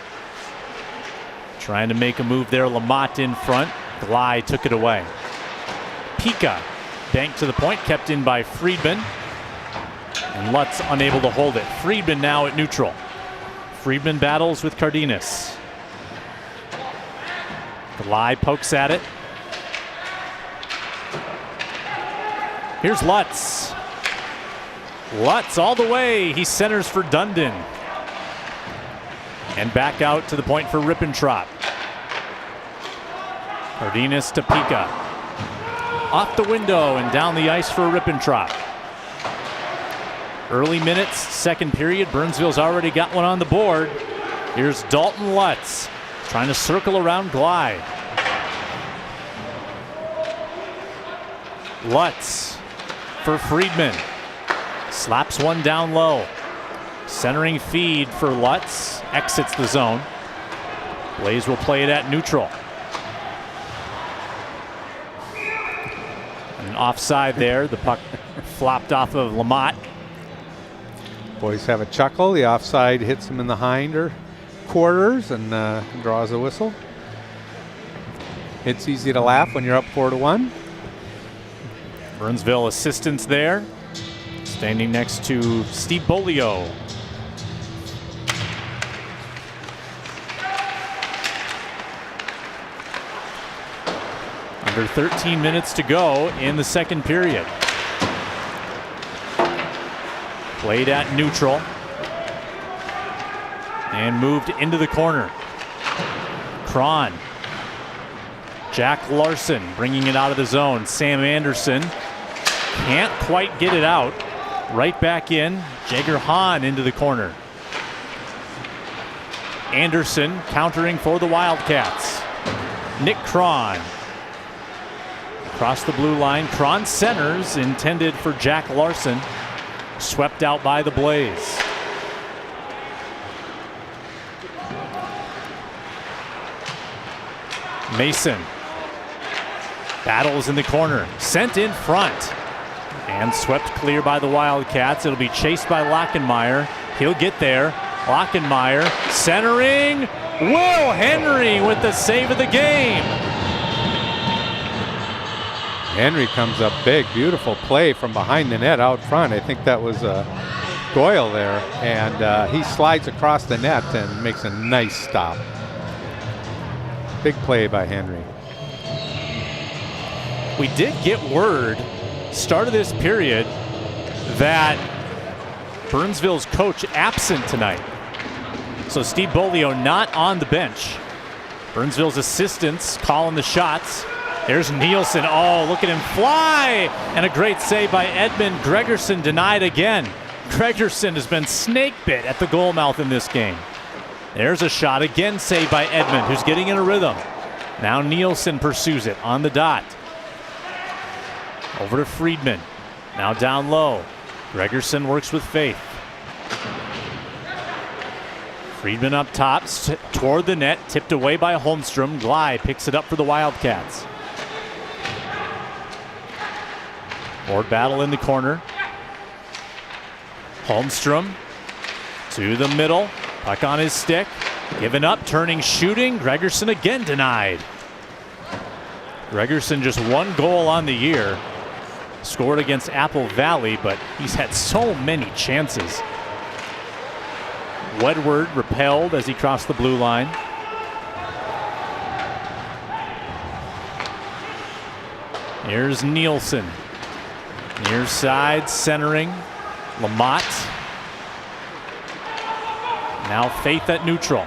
Trying to make a move there. Lamont in front. Glide took it away. Pika banked to the point. Kept in by Friedman. And Lutz unable to hold it. Friedman now at neutral. Friedman battles with Cardenas. Glide pokes at it. Here's Lutz. Lutz all the way. He centers for Dundon. And back out to the point for Rippentrop. Cardenas to Pika. Off the window and down the ice for Rippentrop. Early minutes, second period. Burnsville's already got one on the board. Here's Dalton Lutz trying to circle around Glide. Lutz for Friedman. Slaps one down low. Centering feed for Lutz. Exits the zone. Blaze will play it at neutral. And offside there. The puck flopped off of Lamont. Boys have a chuckle. The offside hits him in the hinder quarters and draws a whistle. It's easy to laugh when you're up 4-1. Burnsville assistance there. Standing next to Steve Bolio. Under 13 minutes to go in the second period. Played at neutral. And moved into the corner. Cron. Jack Larson bringing it out of the zone. Sam Anderson can't quite get it out. Right back in. Jagger Hahn into the corner. Anderson countering for the Wildcats. Nick Cron. Across the blue line. Cron centers, intended for Jack Larson. Swept out by the Blaze. Mason battles in the corner. Sent in front. And swept clear by the Wildcats. It'll be chased by Lockenmeyer. He'll get there. Lockenmeyer centering. Will Henry with the save of the game. Henry comes up big, beautiful play from behind the net out front. I think that was Goyle there, and he slides across the net and makes a nice stop. Big play by Henry. We did get word, start of this period, that Burnsville's coach absent tonight. So Steve Bolio not on the bench. Burnsville's assistants calling the shots. There's Nielsen. Oh, look at him fly! And a great save by Edmund. Gregerson denied again. Gregerson has been snake bit at the goal mouth in this game. There's a shot again, saved by Edmund, who's getting in a rhythm. Now Nielsen pursues it on the dot. Over to Friedman. Now down low. Gregerson works with Faith. Friedman up top, toward the net, tipped away by Holmstrom. Glide picks it up for the Wildcats. Board battle in the corner. Holmstrom to the middle. Puck on his stick. Given up, turning, shooting. Gregerson again denied. Gregerson just one goal on the year. Scored against Apple Valley, but he's had so many chances. Wedward repelled as he crossed the blue line. Here's Nielsen. Near side, centering. Lamott. Now Faith at neutral.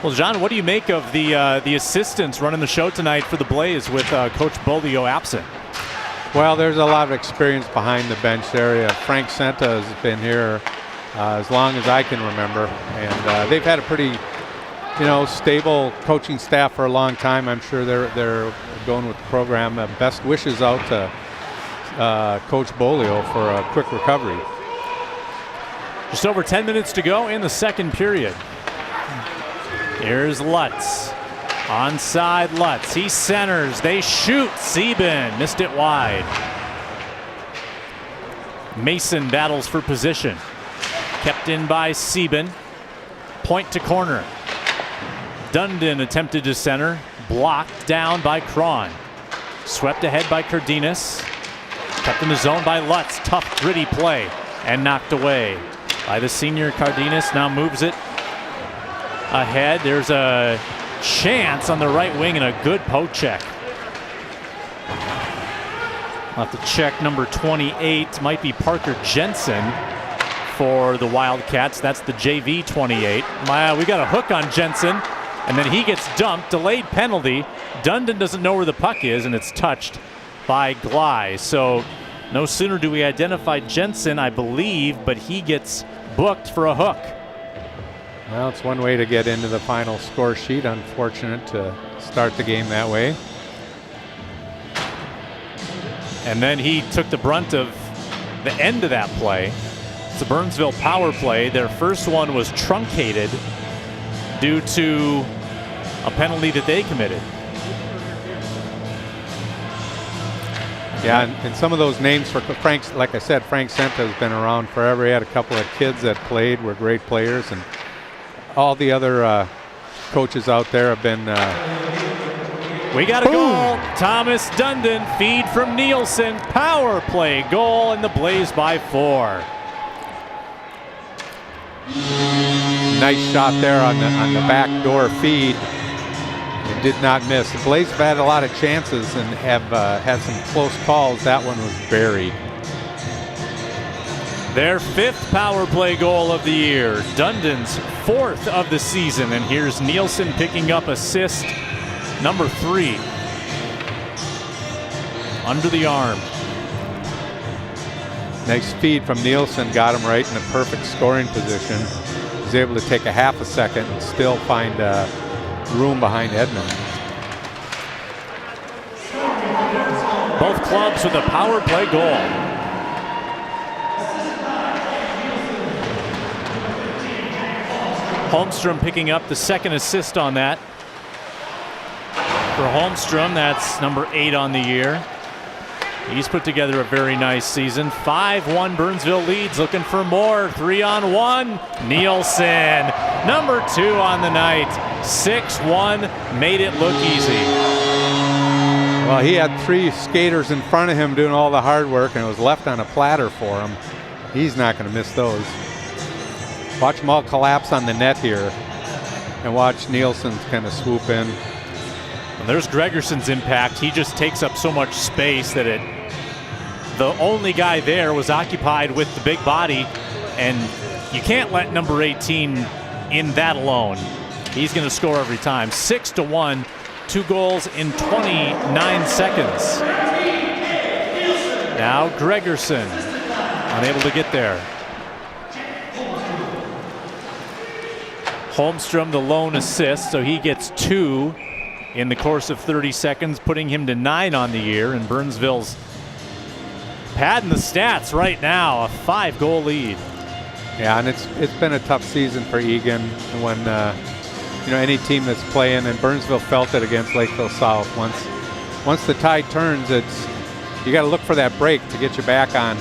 Well, John, what do you make of the assistants running the show tonight for the Blaze with Coach Bolio absent? Well, there's a lot of experience behind the bench area. Frank Senta has been here as long as I can remember, and they've had a pretty, stable coaching staff for a long time. I'm sure they're going with the program. Best wishes out to Coach Bolio for a quick recovery. Just over 10 minutes to go in the second period. Here's Lutz. Onside Lutz. He centers. They shoot. Sieben missed it wide. Mason battles for position. Kept in by Sieben. Point to corner. Dundon attempted to center. Blocked down by Cron. Swept ahead by Cardenas. Kept in the zone by Lutz. Tough, gritty play. And knocked away by the senior. Cardenas now moves it ahead. There's a chance on the right wing and a good poke check. I'll have to check number 28. Might be Parker Jensen for the Wildcats. That's the JV 28. We got a hook on Jensen, and then he gets dumped. Delayed penalty. Dundon doesn't know where the puck is, and it's touched by Glide. So no sooner do we identify Jensen, I believe, but he gets booked for a hook. Well, it's one way to get into the final score sheet. Unfortunate to start the game that way. And then he took the brunt of the end of that play. It's a Burnsville power play. Their first one was truncated due to a penalty that they committed. Yeah, and some of those names for Frank, like I said, Frank Senta has been around forever. He had a couple of kids that played, were great players, and all the other coaches out there have been. We got a goal. Thomas Dundon, feed from Nielsen, power play goal, and the Blaze by 4. Nice shot there on the back door feed. It did not miss. The Blaze have had a lot of chances and have had some close calls. That one was buried. Their 5th power play goal of the year. Dundon's 4th of the season. And here's Nielsen picking up assist number 3. Under the arm. Nice feed from Nielsen. Got him right in the perfect scoring position. He's able to take a half a second and still find room behind Edmund. Both clubs with a power play goal. Holmstrom picking up the 2nd assist on that. For Holmstrom, that's number 8 on the year. He's put together a very nice season. 5-1 Burnsville leads, looking for more. 3-on-1. Nielsen, number 2 on the night. 6-1, made it look easy. Well, he had 3 skaters in front of him doing all the hard work, and it was left on a platter for him. He's not going to miss those. Watch them all collapse on the net here, and watch Nielsen kind of swoop in. And there's Gregerson's impact. He just takes up so much space that the only guy there was occupied with the big body, and you can't let number 18 in that alone. He's going to score every time. 6-1, 2 goals in 29 seconds. Now Gregerson, unable to get there. Holmstrom, the lone assist, so he gets 2 in the course of 30 seconds, putting him to 9 on the year, and Burnsville's padding the stats right now, a 5-goal lead. Yeah, and it's been a tough season for Eagan when any team that's playing, and Burnsville felt it against Lakeville South. Once the tide turns, you got to look for that break to get you back on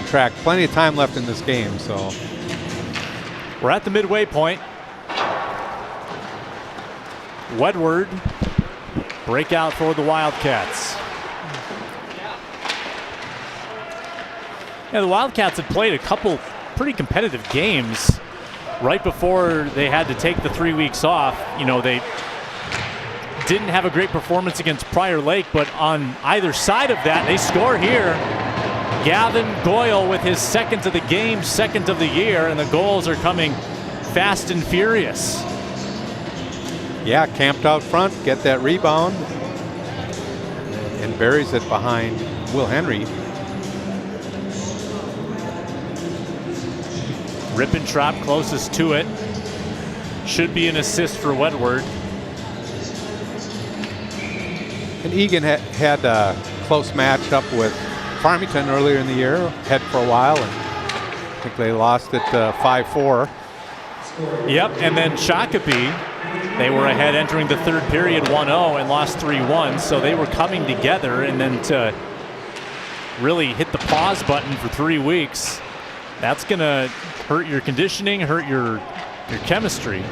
track. Plenty of time left in this game, so we're at the midway point. Wedward, breakout for the Wildcats. Yeah, the Wildcats had played a couple pretty competitive games right before they had to take the 3 weeks off. They didn't have a great performance against Prior Lake, but on either side of that, they score here. Gavin Goyle with his second of the game, second of the year, and the goals are coming fast and furious. Yeah, camped out front, get that rebound, and buries it behind Will Henry. Rippentrop closest to it. Should be an assist for Wedward. And Eagan had a close matchup with Farmington earlier in the year, head for a while, and I think they lost it 5-4. Yep, and then Shakopee, they were ahead entering the third period 1-0 and lost 3-1, so they were coming together, and then to really hit the pause button for 3 weeks, that's going to hurt your conditioning, hurt your chemistry.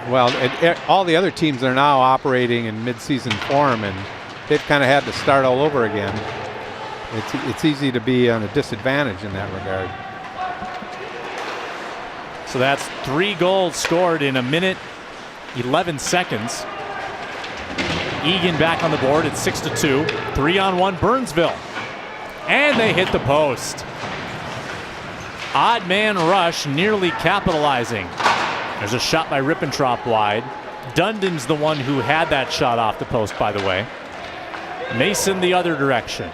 Well, all the other teams are now operating in mid-season form, and they've kind of had to start all over again. It's easy to be on a disadvantage in that regard. So that's 3 goals scored in a minute, 11 seconds. Eagan back on the board at 6-2. 3-on-1 Burnsville. And they hit the post. Odd man rush, nearly capitalizing. There's a shot by Rippentrop wide. Dundon's the one who had that shot off the post, by the way. Mason the other direction.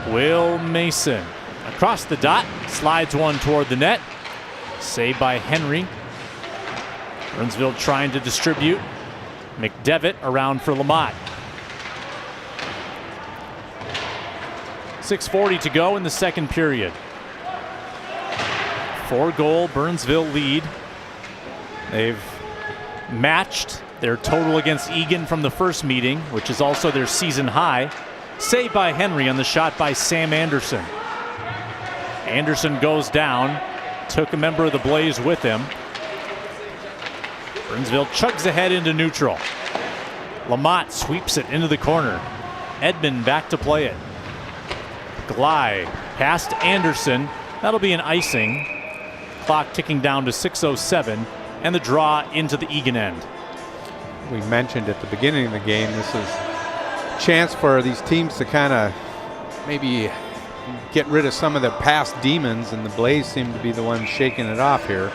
Will Mason across the dot, slides one toward the net. Saved by Henry. Burnsville trying to distribute. McDevitt around for Lamott. 6:40 to go in the second period. 4-goal Burnsville lead. They've matched their total against Eagan from the first meeting, which is also their season high. Saved by Henry on the shot by Sam Anderson. Anderson goes down. Took a member of the Blaze with him. Burnsville chugs ahead into neutral. Lamott sweeps it into the corner. Edmond back to play it. Glide past Anderson. That'll be an icing. Clock ticking down to 6:07, and the draw into the Eagan end. We mentioned at the beginning of the game, this is a chance for these teams to kind of maybe get rid of some of their past demons, and the Blaze seem to be the ones shaking it off here.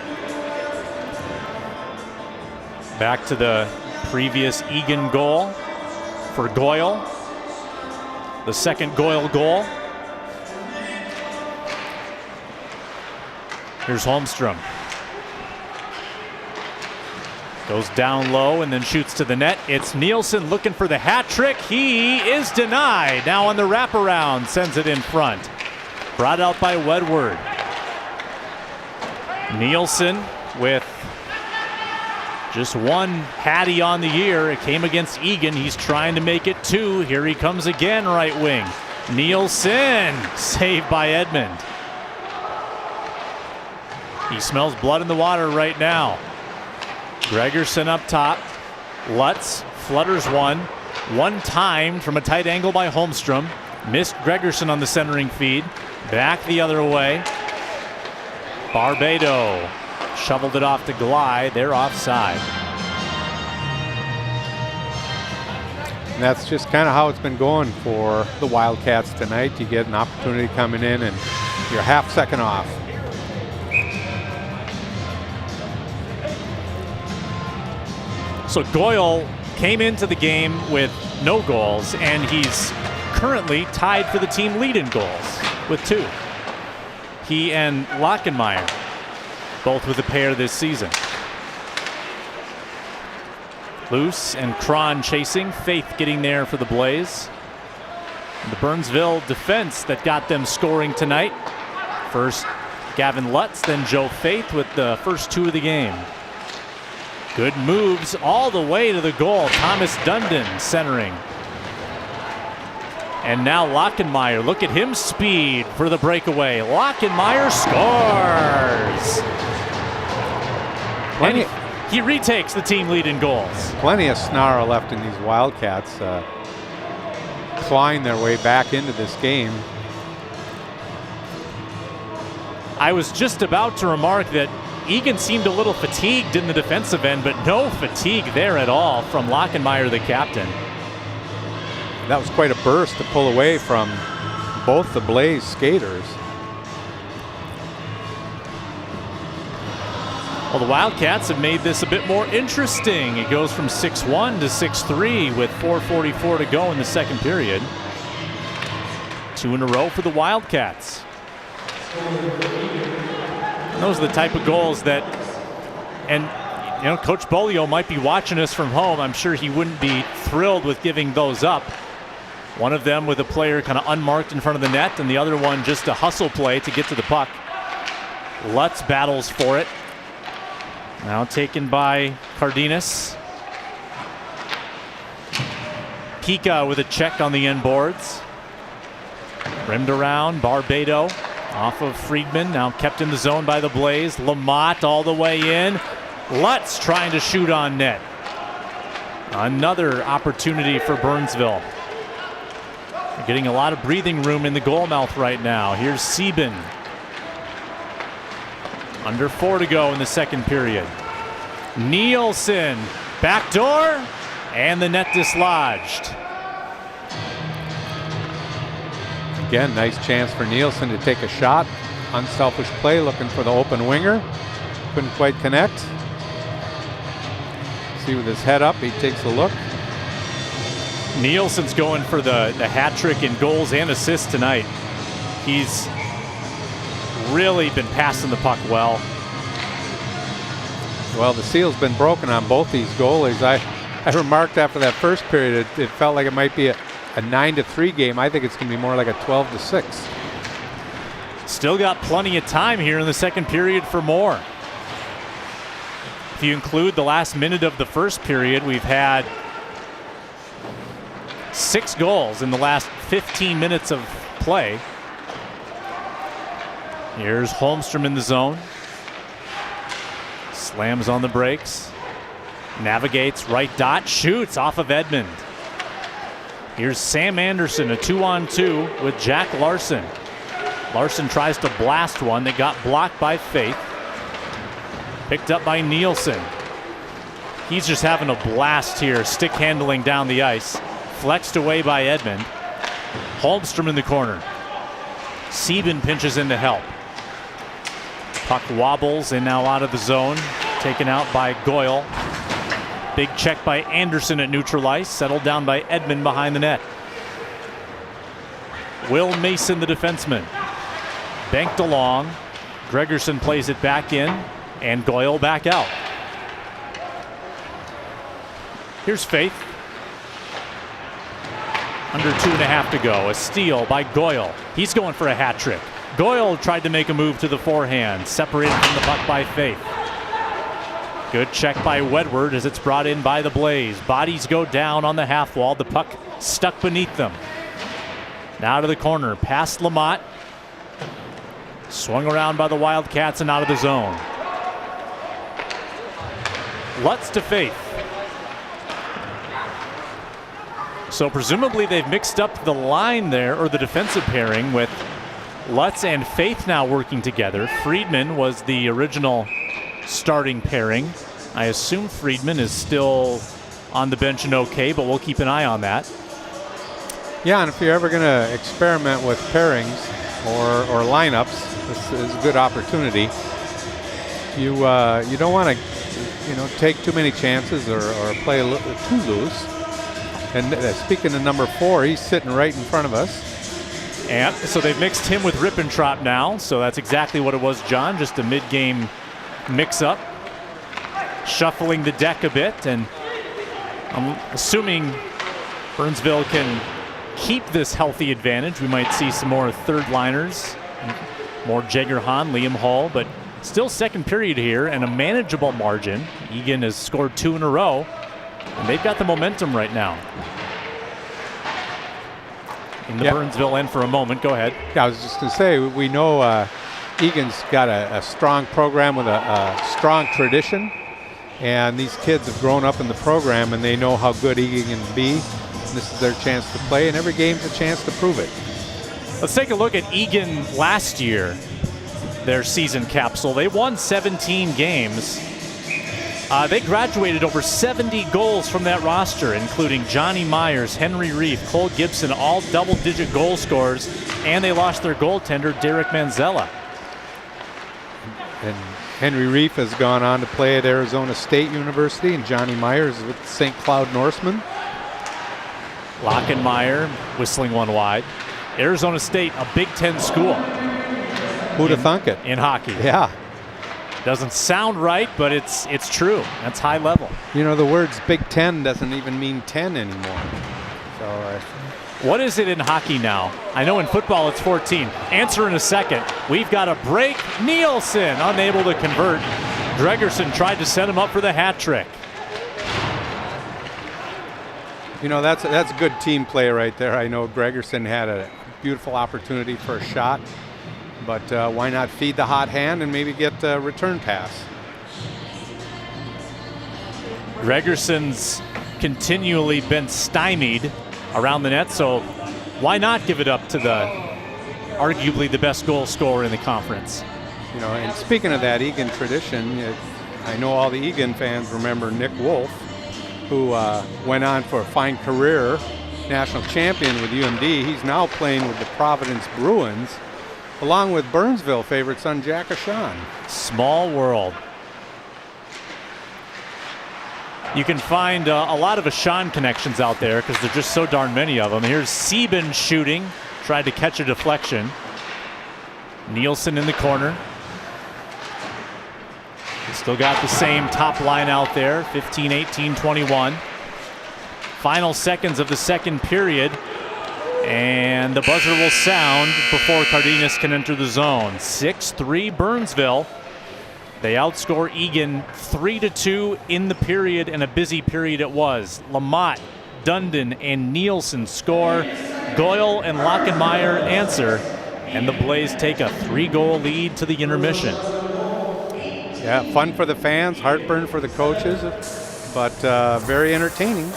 Back to the previous Eagan goal for Goyle. The second Goyle goal. Here's Holmstrom. Goes down low and then shoots to the net. It's Nielsen looking for the hat trick. He is denied. Now on the wraparound, sends it in front. Brought out by Wedward. Nielsen with just one hattie on the year. It came against Eagan. He's trying to make it 2. Here he comes again, right wing. Nielsen, saved by Edmond. He smells blood in the water right now. Gregerson up top. Lutz flutters one. One timed from a tight angle by Holmstrom. Missed Gregerson on the centering feed. Back the other way. Barbado shoveled it off to Glide. They're offside. And that's just kind of how it's been going for the Wildcats tonight. You get an opportunity coming in and you're half second off. So Goyle came into the game with no goals, and he's currently tied for the team lead in goals with 2. He and Lockenmeyer both with a pair this season. Loose and Cron chasing. Faith getting there for the Blaze. And the Burnsville defense that got them scoring tonight. First Gavin Lutz, then Joe Faith with the first 2 of the game. Good moves all the way to the goal. Thomas Dundon centering. And now Lockenmeyer, look at him speed for the breakaway. Lockenmeyer scores! And he retakes the team lead in goals. Plenty of snarl left in these Wildcats. Clawing their way back into this game. I was just about to remark that Eagan seemed a little fatigued in the defensive end, but no fatigue there at all from Lockenmeyer, the captain. That was quite a burst to pull away from both the Blaze skaters. Well, the Wildcats have made this a bit more interesting. It goes from 6-1 to 6-3 with 4:44 to go in the second period. 2 in a row for the Wildcats. And those are the type of goals that, and you know, Coach Bolio might be watching us from home. I'm sure he wouldn't be thrilled with giving those up. One of them with a player kind of unmarked in front of the net, and the other one just a hustle play to get to the puck. Lutz battles for it. Now taken by Cardenas. Kika with a check on the end boards. Rimmed around, Barbado off of Friedman, now kept in the zone by the Blaze. Lamott all the way in. Lutz trying to shoot on net. Another opportunity for Burnsville. They're getting a lot of breathing room in the goal mouth right now. Here's Sieben. Under 4 to go in the second period. Nielsen, backdoor, and the net dislodged. Again, nice chance for Nielsen to take a shot. Unselfish play, looking for the open winger. Couldn't quite connect. See, with his head up, he takes a look. Nielsen's going for the hat trick in goals and assists tonight. He's really been passing the puck well. Well, the seal's been broken on both these goalies. I remarked after that first period, it felt like it might be a 9-3 game. I think it's going to be more like a 12-6. Still got plenty of time here in the second period for more. If you include the last minute of the first period, we've had 6 goals in the last 15 minutes of play. Here's Holmstrom in the zone. Slams on the brakes. Navigates right dot, shoots off of Edmund. Here's Sam Anderson, a 2-on-2 with Jack Larson. Larson tries to blast one that got blocked by Faith. Picked up by Nielsen. He's just having a blast here, stick handling down the ice. Flexed away by Edmund. Holmstrom in the corner. Sieben pinches in to help. Puck wobbles and now out of the zone. Taken out by Goyle. Big check by Anderson at neutral ice. Settled down by Edmund behind the net. Will Mason, the defenseman. Banked along. Gregerson plays it back in. And Goyle back out. Here's Faith. Under 2.5 to go. A steal by Goyle. He's going for a hat trick. Goyle tried to make a move to the forehand. Separated from the puck by Faith. Good check by Wedward as it's brought in by the Blaze. Bodies go down on the half wall. The puck stuck beneath them. Now to the corner. Past Lamott. Swung around by the Wildcats and out of the zone. Lutz to Faith. So presumably they've mixed up the line there, or the defensive pairing, with Lutz and Faith now working together. Friedman was the original starting pairing. I assume Friedman is still on the bench and okay, but we'll keep an eye on that. Yeah, and if you're ever going to experiment with pairings or lineups, this is a good opportunity. You don't want to take too many chances or play too loose. And speaking of number 4, he's sitting right in front of us. And so they've mixed him with Rippentrop now, so that's exactly what it was, John, just a mid-game mix-up. Shuffling the deck a bit, and I'm assuming Burnsville can keep this healthy advantage. We might see some more third-liners, more Jagger Hahn, Liam Hall, but still second period here and a manageable margin. Eagan has scored 2 in a row, and they've got the momentum right now. In the Burnsville end for a moment. Go ahead. Yeah, I was just going to say, we know Eagan's got a strong program with a strong tradition. And these kids have grown up in the program, and they know how good Eagan can be. And this is their chance to play, and every game's a chance to prove it. Let's take a look at Eagan last year, their season capsule. They won 17 games. They graduated over 70 goals from that roster, including Johnny Myers, Henry Reef, Cole Gibson, all double-digit goal scorers, and they lost their goaltender, Derek Manzella. And Henry Reef has gone on to play at Arizona State University, and Johnny Myers is with St. Cloud Norseman. Lockenmeyer whistling one wide. Arizona State, a Big Ten school. Who'd have thunk it? In hockey. Yeah. Doesn't sound right, but it's true. That's high level. You know, the words Big Ten doesn't even mean 10 anymore. So what is it in hockey now? I know in football it's 14. Answer in a second. We've got a break. Nielsen unable to convert. Gregerson tried to set him up for the hat trick. You know, that's a good team play right there. I know Gregerson had a beautiful opportunity for a shot, but why not feed the hot hand and maybe get a return pass? Gregerson's continually been stymied around the net, so why not give it up to the arguably the best goal scorer in the conference? You know, and speaking of that Eagan tradition, I know all the Eagan fans remember Nick Wolf, who went on for a fine career, national champion with UMD. He's now playing with the Providence Bruins, along with Burnsville favorite son Jack Ashan. Small world. You can find a lot of Ashan connections out there because there's just so darn many of them. Here's Sieben shooting, tried to catch a deflection. Nielsen in the corner. Still got the same top line out there, 15, 18, 21. Final seconds of the second period, and the buzzer will sound before Cardenas can enter the zone. 6-3 Burnsville. They outscore Eagan 3-2 in the period, and a busy period it was. Lamott, Dundon, and Nielsen score. Goyle and Lockenmeyer answer, and the Blaze take a 3-goal lead to the intermission. Yeah, fun for the fans, heartburn for the coaches, but very entertaining.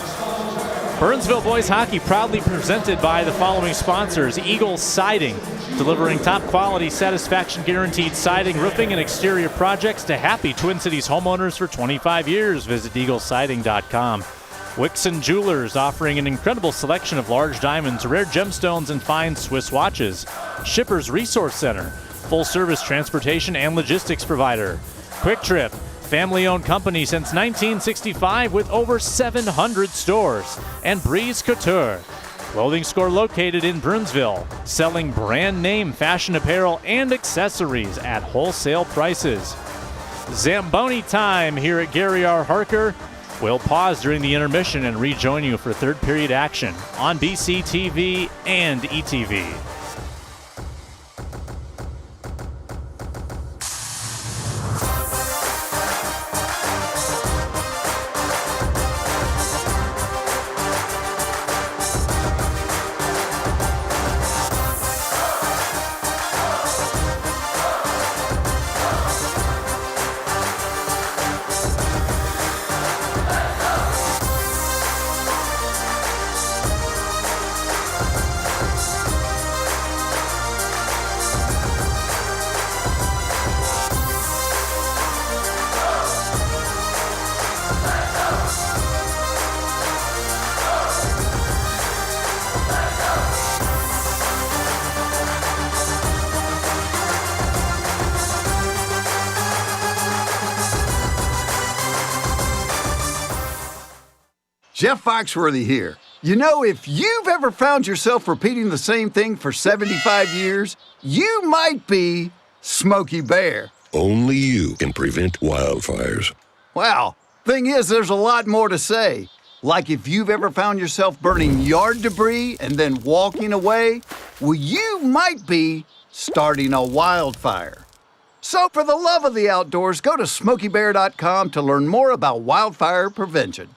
Burnsville Boys Hockey proudly presented by the following sponsors: Eagle Siding, delivering top quality, satisfaction guaranteed siding, roofing, and exterior projects to happy Twin Cities homeowners for 25 years. Visit eaglesiding.com. Wixon Jewelers, offering an incredible selection of large diamonds, rare gemstones, and fine Swiss watches. Shippers Resource Center, full service transportation and logistics provider. Quick Trip, family-owned company since 1965 with over 700 stores. And Breeze Couture, clothing store located in Burnsville, selling brand name fashion apparel and accessories at wholesale prices. Zamboni time here at Gary R. Harker. We'll pause during the intermission and rejoin you for third period action on BCTV and ETV. Jeff Foxworthy here. You know, if you've ever found yourself repeating the same thing for 75 years, you might be Smokey Bear. Only you can prevent wildfires. Well, thing is, there's a lot more to say. Like if you've ever found yourself burning yard debris and then walking away, well, you might be starting a wildfire. So for the love of the outdoors, go to SmokeyBear.com to learn more about wildfire prevention.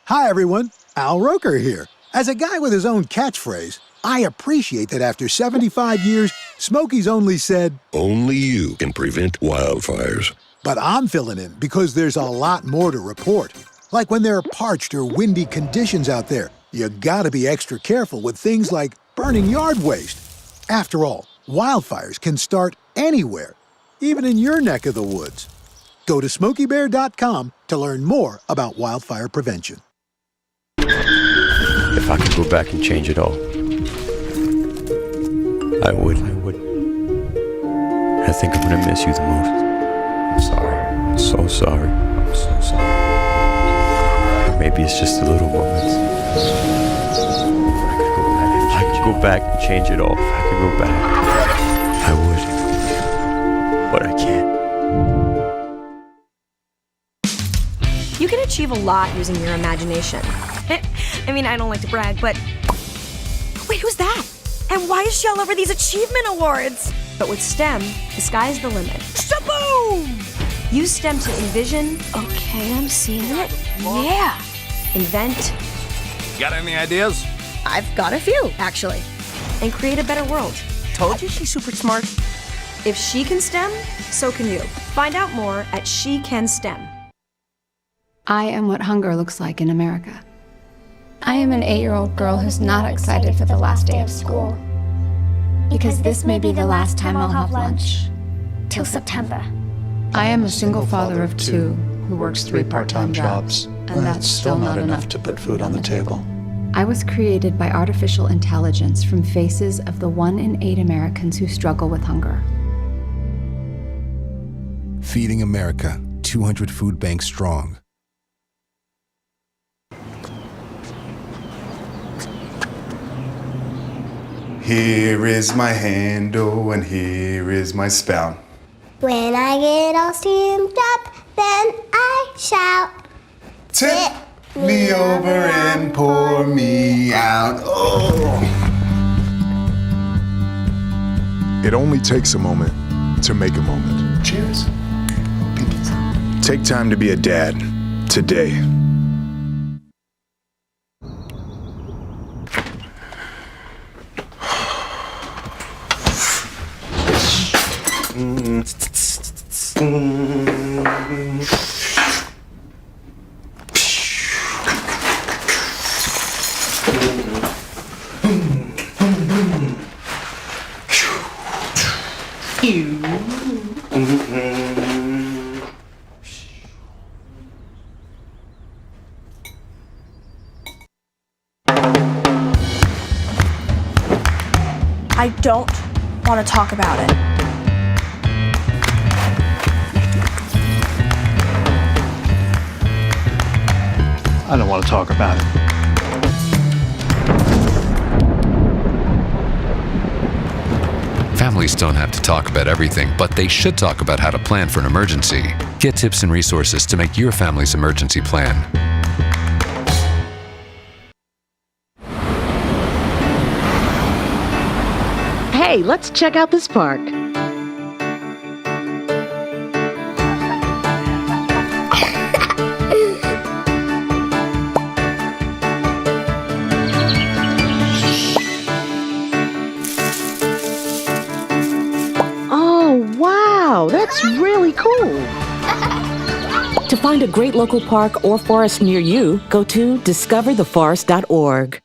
Hi, everyone. Al Roker here. As a guy with his own catchphrase, I appreciate that after 75 years, Smokey's only said, Only you can prevent wildfires. But I'm filling in because there's a lot more to report. Like when there are parched or windy conditions out there, you gotta be extra careful with things like burning yard waste. After all, wildfires can start anywhere, even in your neck of the woods. Go to SmokeyBear.com to learn more about wildfire prevention. If I could go back and change it all, I would. I think I'm gonna miss you the most. I'm sorry. I'm so sorry. I'm so sorry. Maybe it's just the little moments. If I could go back and change it all, if I could go back, I would. But I can't. You can achieve a lot using your imagination. I mean, I don't like to brag, but... Wait, who's that? And why is she all over these achievement awards? But with STEM, the sky's the limit. Shaboom! Use STEM to envision... Okay, I'm seeing it. Yeah! Invent... Got any ideas? I've got a few, actually. And create a better world. Told you she's super smart. If she can STEM, so can you. Find out more at SheCanSTEM. I am what hunger looks like in America. I am an 8-year-old girl who's not excited for the last day of school. Because this may be the last time I'll have lunch. Till September. I am a single father of 2 who works 3 part-time jobs, and that's still not enough to put food on the table. I was created by artificial intelligence from faces of the 1 in 8 Americans who struggle with hunger. Feeding America, 200 food banks strong. Here is my handle and here is my spout. When I get all steamed up, then I shout. Tip me over and pour me out. Oh. It only takes a moment to make a moment. Cheers. Take time to be a dad today. I don't want to talk about it. I don't want to talk about it. Families don't have to talk about everything, but they should talk about how to plan for an emergency. Get tips and resources to make your family's emergency plan. Hey, let's check out this park. Oh, wow, that's really cool. To find a great local park or forest near you, go to discovertheforest.org.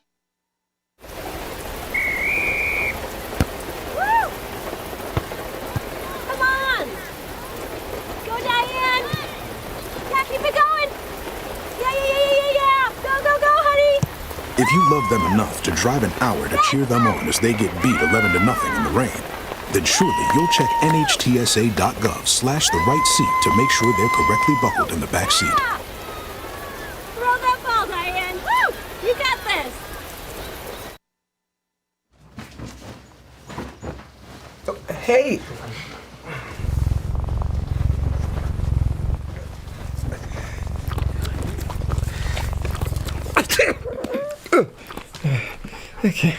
If you love them enough to drive an hour to cheer them on as they get beat 11-0 in the rain, then surely you'll check NHTSA.gov/the right seat to make sure they're correctly buckled in the back seat. Throw that ball, Hey! Okay.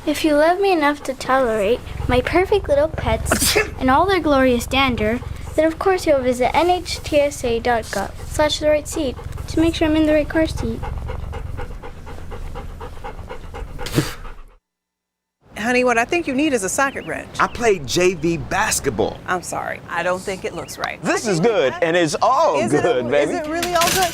If you love me enough to tolerate my perfect little pets and all their glorious dander, then of course you'll visit nhtsa.gov/the right seat to make sure I'm in the right car seat. Honey, what I think you need is a socket wrench. I played JV basketball. I'm sorry. I don't think it looks right. This is good, and it's all good, baby. Is it really all good?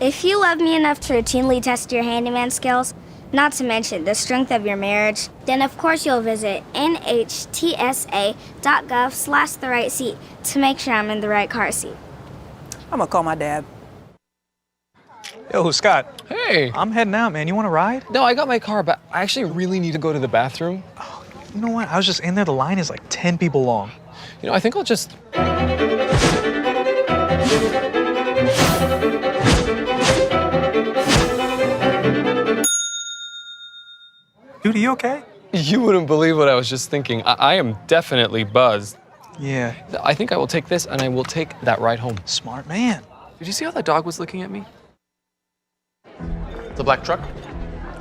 If you love me enough to routinely test your handyman skills, not to mention the strength of your marriage, then of course you'll visit nhtsa.gov/the right seat to make sure I'm in the right car seat. I'm gonna call my dad. Yo, Scott. Hey. I'm heading out, man. You want to ride? No, I got my car, but I actually really need to go to the bathroom. Oh, you know what? I was just in there. The line is like 10 people long. You know, I think I'll just... Dude, are you okay? You wouldn't believe what I was just thinking. I am definitely buzzed. Yeah. I think I will take this, and I will take that ride home. Smart man. Did you see how that dog was looking at me? The black truck?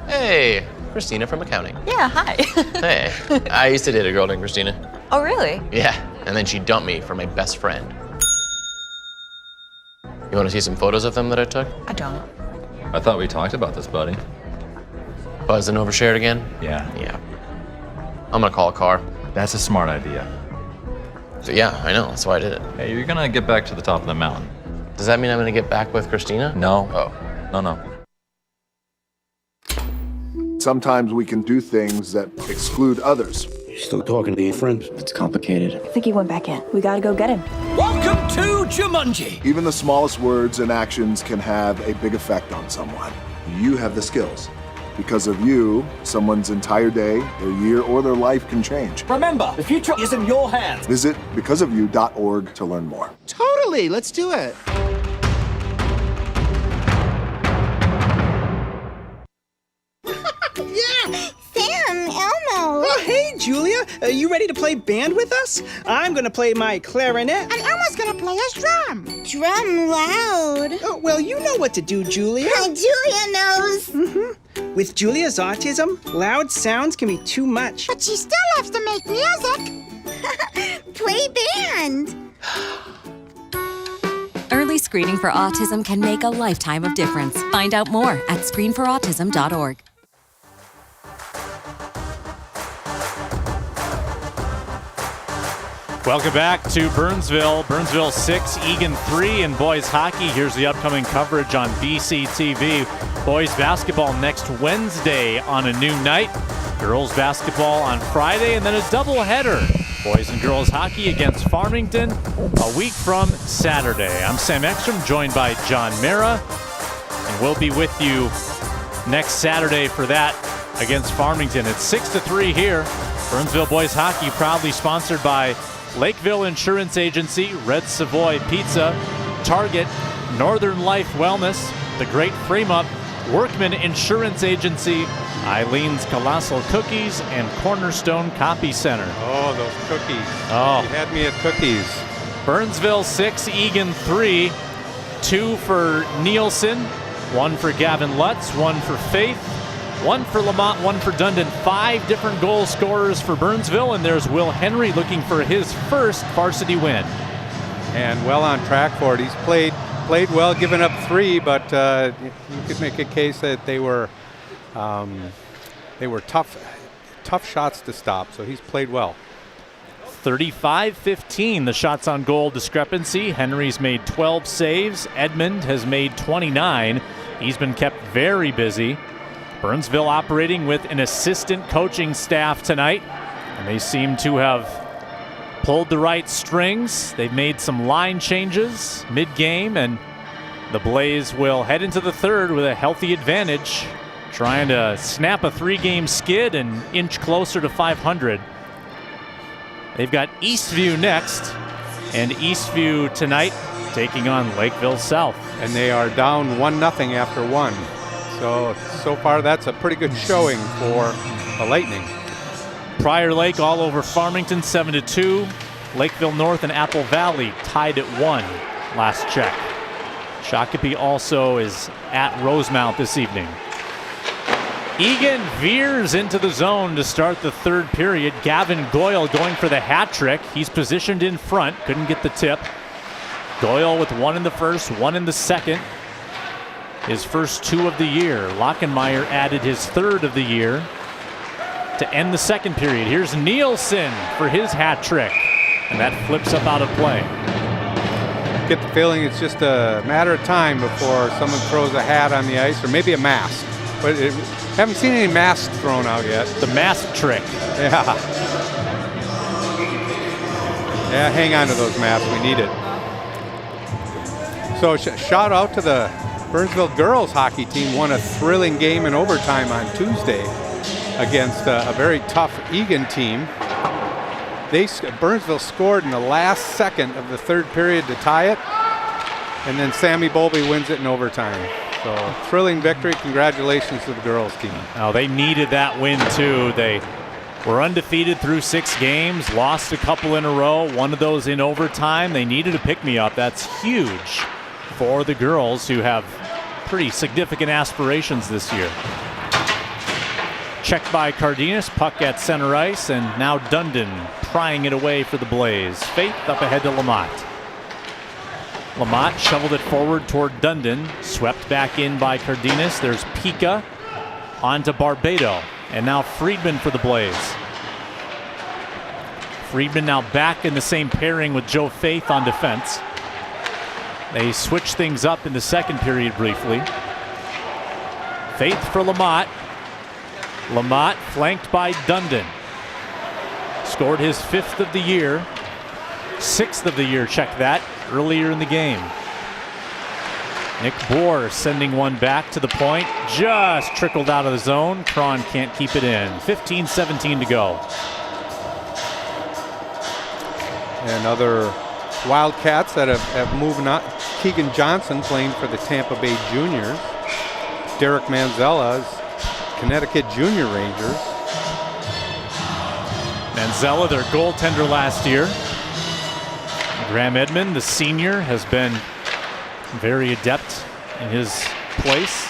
Hey, Christina from accounting. Yeah, hi. Hey, I used to date a girl named Christina. Oh, really? Yeah, and then she dumped me for my best friend. You want to see some photos of them that I took? I don't. I thought we talked about this, buddy. Buzzed and overshared again? Yeah. Yeah. I'm gonna call a car. That's a smart idea. So yeah, I know, that's why I did it. Hey, you're gonna get back to the top of the mountain. Does that mean I'm gonna get back with Christina? No. Oh. No. Sometimes we can do things that exclude others. You're still talking to your friend. It's complicated. I think he went back in. We gotta go get him. Welcome to Jumanji! Even the smallest words and actions can have a big effect on someone. You have the skills. Because of you, someone's entire day, their year, or their life can change. Remember, the future is in your hands. Visit becauseofyou.org to learn more. Totally, let's do it. Yeah! Sam, Elmo! Oh, hey, Julia. Are you ready to play band with us? I'm gonna play my clarinet. And Elmo's gonna play his drum. Drum loud. Oh, well, you know what to do, Julia. Julia knows. With Julia's autism, loud sounds can be too much. But she still loves to make music. Play band. Early screening for autism can make a lifetime of difference. Find out more at screenforautism.org. Welcome back to Burnsville. Burnsville 6, Eagan 3 in boys hockey. Here's the upcoming coverage on BCTV. Boys basketball next Wednesday on a new night. Girls basketball on Friday, and then a doubleheader. Boys and girls hockey against Farmington a week from Saturday. I'm Sam Ekstrom, joined by John Mara, and we'll be with you next Saturday for that against Farmington. It's 6-3 here. Burnsville boys hockey proudly sponsored by Lakeville Insurance Agency, Red Savoy Pizza, Target, Northern Life Wellness, The Great Frame Up, Workman Insurance Agency, Eileen's Colossal Cookies, and Cornerstone Copy Center. Oh, those cookies. Oh. You had me at cookies. Burnsville 6, Eagan 3. 2 for Nielsen, 1 for Gavin Lutz, 1 for Faith, 1 for Lamont, 1 for Dundon. 5 different goal scorers for Burnsville, and there's Will Henry looking for his first varsity win. And well on track for it. He's played well, giving up 3, but you could make a case that they were tough shots to stop. So he's played well. 35-15, the shots on goal discrepancy. Henry's made 12 saves. Edmund has made 29. He's been kept very busy. Burnsville operating with an assistant coaching staff tonight, and they seem to have pulled the right strings. They've made some line changes mid-game, and the Blaze will head into the third with a healthy advantage, trying to snap a 3-game skid and inch closer to 500. They've got Eastview next, and Eastview tonight taking on Lakeville South. And they are down 1-0 after one. So far that's a pretty good showing for the Lightning. Prior Lake all over Farmington, 7-2. Lakeville North and Apple Valley tied at 1 last check. Shakopee also is at Rosemount this evening. Eagan veers into the zone to start the third period. Gavin Goyle going for the hat trick. He's positioned in front, couldn't get the tip. Goyle with 1 in the first, 1 in the second. His first 2 of the year. Lockenmeyer added his 3rd of the year to end the second period. Here's Nielsen for his hat trick, and that flips up out of play. Get the feeling it's just a matter of time before someone throws a hat on the ice, or maybe a mask. But haven't seen any masks thrown out yet. The mask trick. Yeah. Yeah, hang on to those masks. We need it. So shout out to the Burnsville girls hockey team. Won a thrilling game in overtime on Tuesday against a very tough Eagan team. Burnsville scored in the last second of the third period to tie it, and then Sammy Bowlby wins it in overtime. So thrilling victory. Congratulations to the girls team. Oh, they needed that win too. They were undefeated through 6 games, lost a couple in a row, one of those in overtime. They needed a pick-me-up. That's huge for the girls, who have pretty significant aspirations this year. Checked by Cardenas, puck at center ice, and now Dundon prying it away for the Blaze. Faith up ahead to Lamott. Lamott shoveled it forward toward Dundon, swept back in by Cardenas. There's Pika onto Barbado, and now Friedman for the Blaze. Friedman now back in the same pairing with Joe Faith on defense. They switch things up in the second period briefly. Faith for Lamott. Lamott flanked by Dundon. Scored his 5th of the year. 6th of the year, check that, earlier in the game. Nick Bohr sending one back to the point. Just trickled out of the zone. Cron can't keep it in. 15-17 to go. And other Wildcats that have moved on. Keegan Johnson playing for the Tampa Bay Juniors. Derek Manzella's Connecticut Junior Rangers. Manzella, their goaltender last year. Graham Edmond, the senior, has been very adept in his place.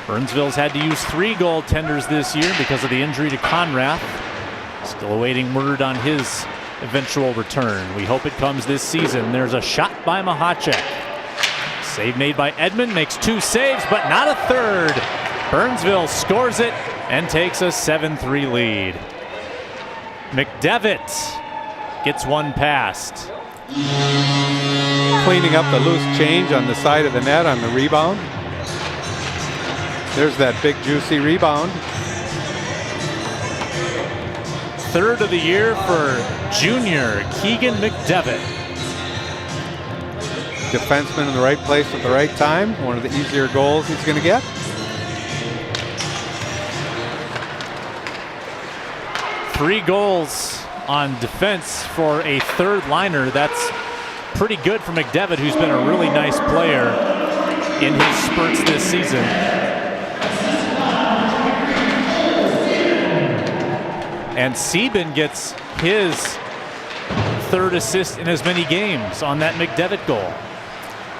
Burnsville's had to use 3 goaltenders this year because of the injury to Conrath. Still awaiting word on his eventual return. We hope it comes this season. There's a shot by Mahacek. Save made by Edmond, makes 2 saves, but not a third. Burnsville scores it and takes a 7-3 lead. McDevitt gets one past. Cleaning up the loose change on the side of the net on the rebound. There's that big juicy rebound. 3rd of the year for junior Keegan McDevitt. Defenseman in the right place at the right time. One of the easier goals he's going to get. Three goals on defense for a third liner. That's pretty good for McDevitt, who's been a really nice player in his spurts this season. And Sieben gets his 3rd assist in as many games on that McDevitt goal.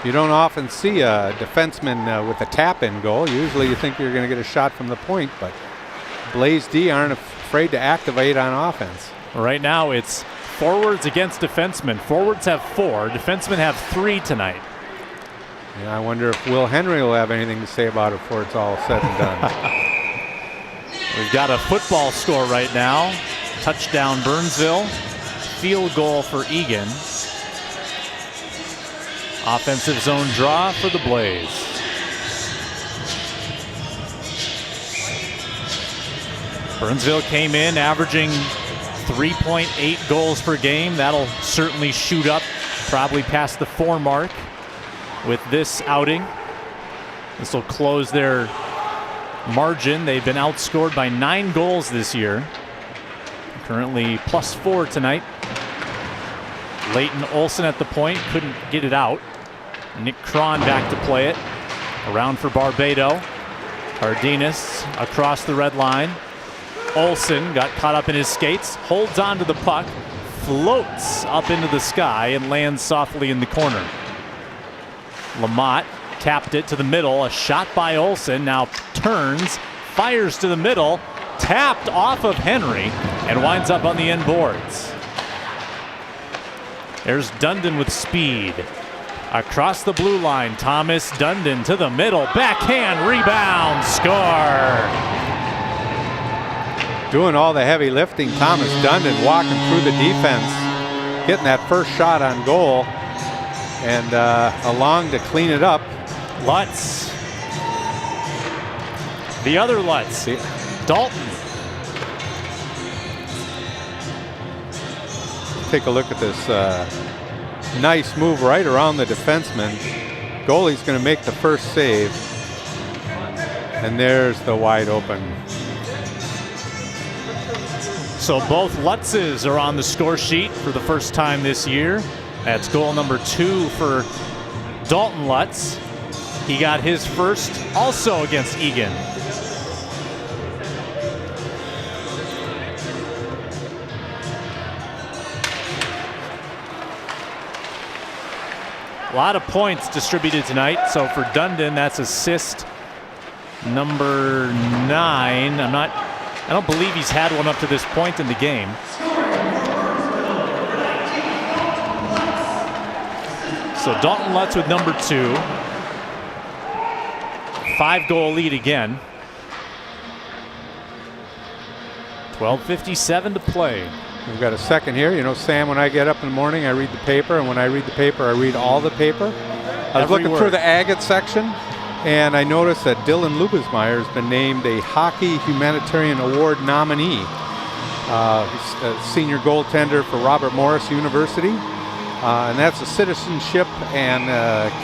You don't often see a defenseman with a tap-in goal. Usually you think you're going to get a shot from the point, but Blaze D aren't afraid to activate on offense. Right now it's forwards against defensemen. Forwards have 4, defensemen have 3 tonight. Yeah, I wonder if Will Henry will have anything to say about it before it's all said and done. We've got a football score right now. Touchdown Burnsville. Field goal for Eagan. Offensive zone draw for the Blaze. Burnsville came in averaging 3.8 goals per game. That'll certainly shoot up, probably past the 4 mark with this outing. This will close their margin. They've been outscored by 9 goals this year. Currently +4 tonight. Leighton Olson at the point, couldn't get it out. Nick Cron back to play it. Around for Barbado. Cardenas across the red line. Olson got caught up in his skates, holds on to the puck, floats up into the sky and lands softly in the corner. Lamott tapped it to the middle, a shot by Olson, now turns, fires to the middle, tapped off of Henry and winds up on the end boards. There's Dundon with speed. Across the blue line, Thomas Dundon to the middle, backhand, rebound, score. Doing all the heavy lifting, Thomas Dundon walking through the defense, getting that first shot on goal, and along to clean it up. Lutz. The other Lutz, Dalton. Take a look at this nice move right around the defenseman. Goalie's going to make the first save. And there's the wide open. So both Lutzes are on the score sheet for the first time this year. That's goal number 2 for Dalton Lutz. He got his first also against Eagan. A lot of points distributed tonight. So for Dundon, that's assist number 9. I don't believe he's had one up to this point in the game. So Dalton Lutz with number 2. 5-goal lead again. 12:57 to play. We've got a second here. You know, Sam, when I get up in the morning, I read the paper, and when I read the paper, I read all the paper. I was looking through the agate section, and I noticed that Dylan Lubesmeyer has been named a Hockey Humanitarian Award nominee. He's a senior goaltender for Robert Morris University, and that's a citizenship and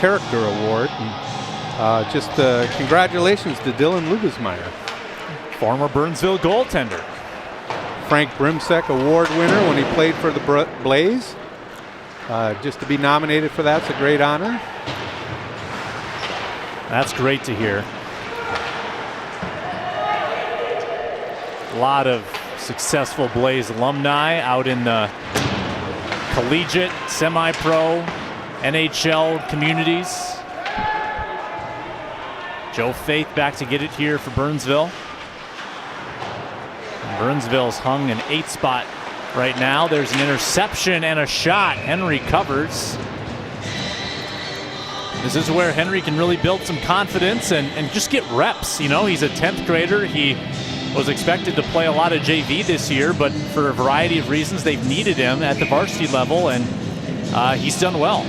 character award. And, just congratulations to Dylan Lubesmeyer. Former Burnsville goaltender. Frank Brimsek award winner when he played for the Blaze. Just to be nominated for that's a great honor. That's great to hear. A lot of successful Blaze alumni out in the collegiate, semi-pro, NHL communities. Joe Faith back to get it here for Burnsville. Burnsville's hung an 8 spot right now. There's an interception and a shot. Henry covers. This is where Henry can really build some confidence and just get reps. You know, he's a 10th grader. He was expected to play a lot of JV this year, but for a variety of reasons, they've needed him at the varsity level, and he's done well.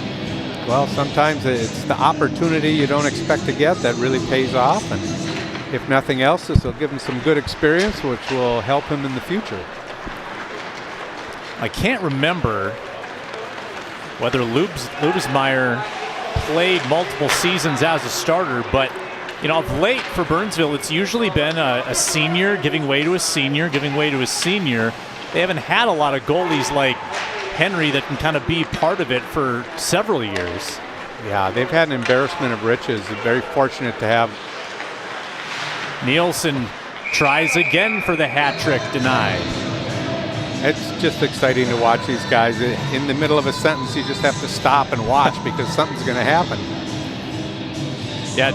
Well, sometimes it's the opportunity you don't expect to get that really pays off, and if nothing else, this will give him some good experience, which will help him in the future. I can't remember whether Lubesmeyer played multiple seasons as a starter, but you know, of late for Burnsville, it's usually been a senior giving way to a senior, giving way to a senior. They haven't had a lot of goalies like Henry that can kind of be part of it for several years. Yeah, they've had an embarrassment of riches. They're very fortunate to have. Nielsen tries again for the hat trick, denied. It's just exciting to watch these guys. In the middle of a sentence, you just have to stop and watch because something's going to happen. Yeah,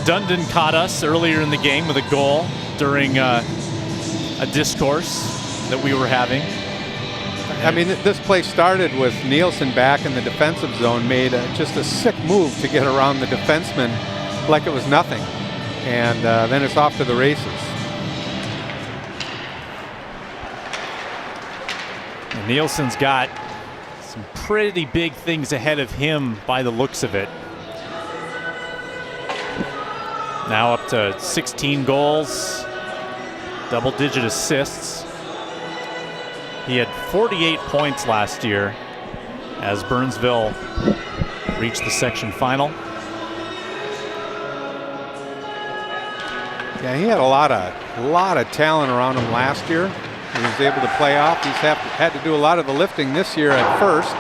Dundon caught us earlier in the game with a goal during a discourse that we were having. I mean, this play started with Nielsen back in the defensive zone, made just a sick move to get around the defenseman like it was nothing. And then it's off to the races. And Nielsen's got some pretty big things ahead of him by the looks of it. Now up to 16 goals, double-digit assists. He had 48 points last year as Burnsville reached the section final. Yeah, he had a lot of talent around him last year. He was able to play off. He's had to do a lot of the lifting this year at first,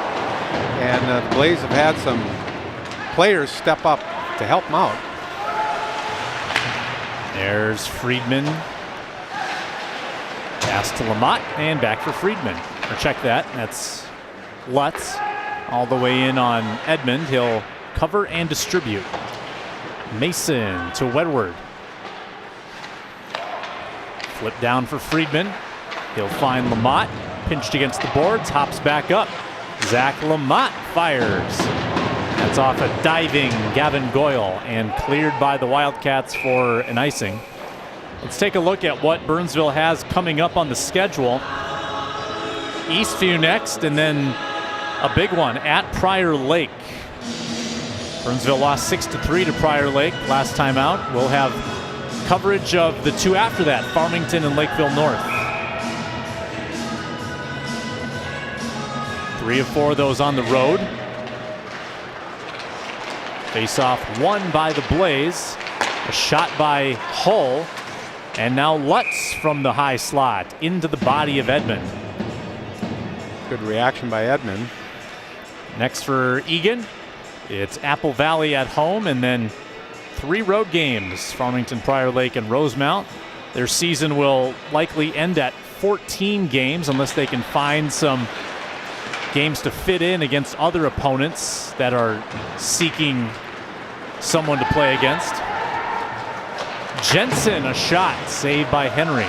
And the Blaze have had some players step up to help them out. There's Friedman. Pass to Lamott and back for Friedman. Or check that. That's Lutz all the way in on Edmond. He'll cover and distribute. Mason to Wedward. Flip down for Friedman. He'll find Lamott. Pinched against the boards. Hops back up. Zach Lamott fires. That's off a diving Gavin Goyle and cleared by the Wildcats for an icing. Let's take a look at what Burnsville has coming up on the schedule. Eastview next, and then a big one at Prior Lake. Burnsville lost 6-3 to Prior Lake last time out. We'll have coverage of the two after that, Farmington and Lakeville North. 3 of 4 of those on the road. Face-off won by the Blaze. A shot by Hull. And now Lutz from the high slot into the body of Edmond. Good reaction by Edmond. Next for Eagan, it's Apple Valley at home, and then 3 road games, Farmington, Prior Lake, and Rosemount. Their season will likely end at 14 games unless they can find some games to fit in against other opponents that are seeking someone to play against. Jensen, a shot saved by Henry.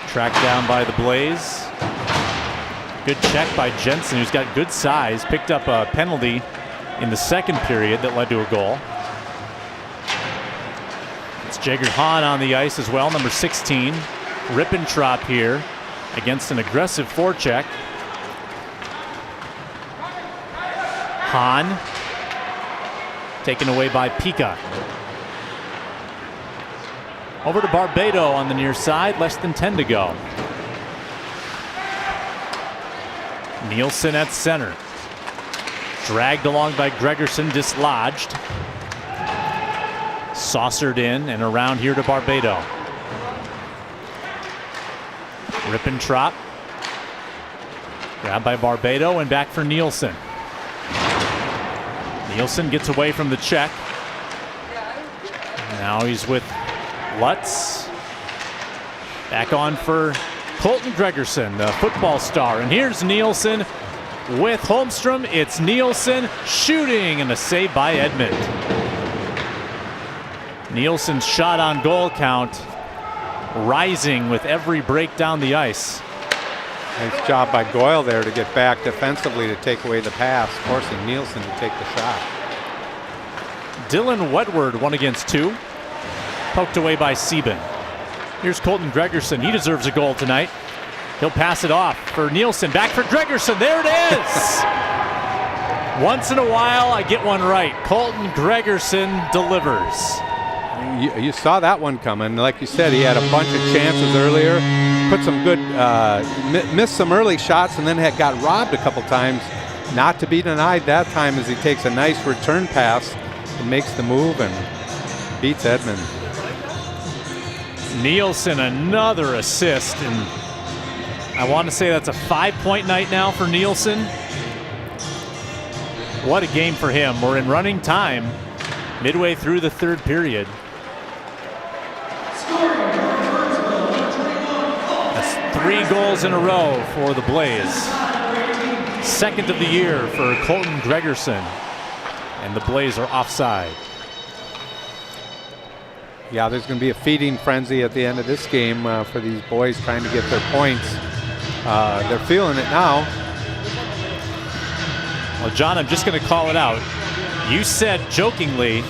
Tracked down by the Blaze. Good check by Jensen, who's got good size. Picked up a penalty in the second period that led to a goal. It's Jager Hahn on the ice as well, number 16. Rippentrop here against an aggressive forecheck. Hahn taken away by Pika. Over to Barbado on the near side, less than 10 to go. Nielsen at center. Dragged along by Gregerson, dislodged. Saucered in and around here to Barbado. Rippentrop. Grabbed by Barbado and back for Nielsen. Nielsen gets away from the check. Now he's with Lutz. Back on for Colton Gregerson, the football star. And here's Nielsen with Holmstrom. It's Nielsen shooting and a save by Edmond. Nielsen's shot on goal count rising with every break down the ice. Nice job by Goyle there to get back defensively to take away the pass, forcing Nielsen to take the shot. Dylan Wedward 1 against 2. Poked away by Sieben. Here's Colton Gregerson. He deserves a goal tonight. He'll pass it off for Nielsen. Back for Gregerson. There it is. Once in a while, I get one right. Colton Gregerson delivers. You saw that one coming. Like you said, he had a bunch of chances earlier. Put some good, missed some early shots, and then got robbed a couple times. Not to be denied that time as he takes a nice return pass and makes the move and beats Edmond. Nielsen, another assist, and I want to say that's a 5-point night now for Nielsen. What a game for him. We're in running time, midway through the third period. That's 3 goals in a row for the Blaze. Second of the year for Colton Gregerson, and the Blaze are offside. Yeah, there's going to be a feeding frenzy at the end of this game for these boys trying to get their points. They're feeling it now. Well, John, I'm just going to call it out. You said jokingly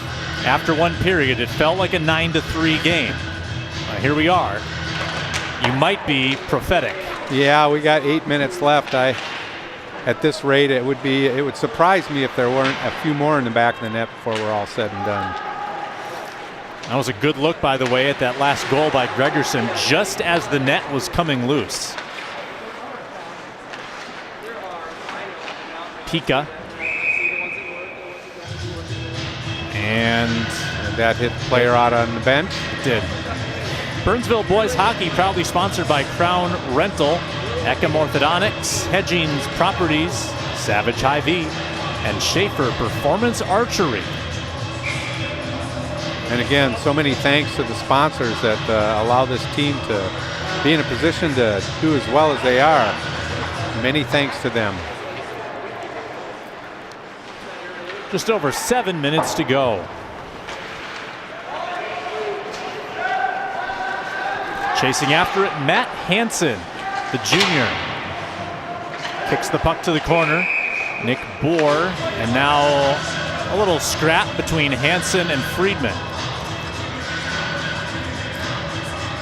after one period it felt like a 9-3 game. Here we are. You might be prophetic. Yeah, we got 8 minutes left. At this rate, it would surprise me if there weren't a few more in the back of the net before we're all said and done. That was a good look, by the way, at that last goal by Gregerson, just as the net was coming loose. Pika. And that hit the player out on the bench. It did. Burnsville Boys Hockey, proudly sponsored by Crown Rental. Eckham Orthodontics, Hedgings Properties, Savage Hy-Vee, and Schaefer Performance Archery. And again, so many thanks to the sponsors that allow this team to be in a position to do as well as they are. Many thanks to them. Just over 7 minutes to go. Chasing after it, Matt Hansen, the junior. Kicks the puck to the corner. Nick Bohr, and now a little scrap between Hansen and Friedman.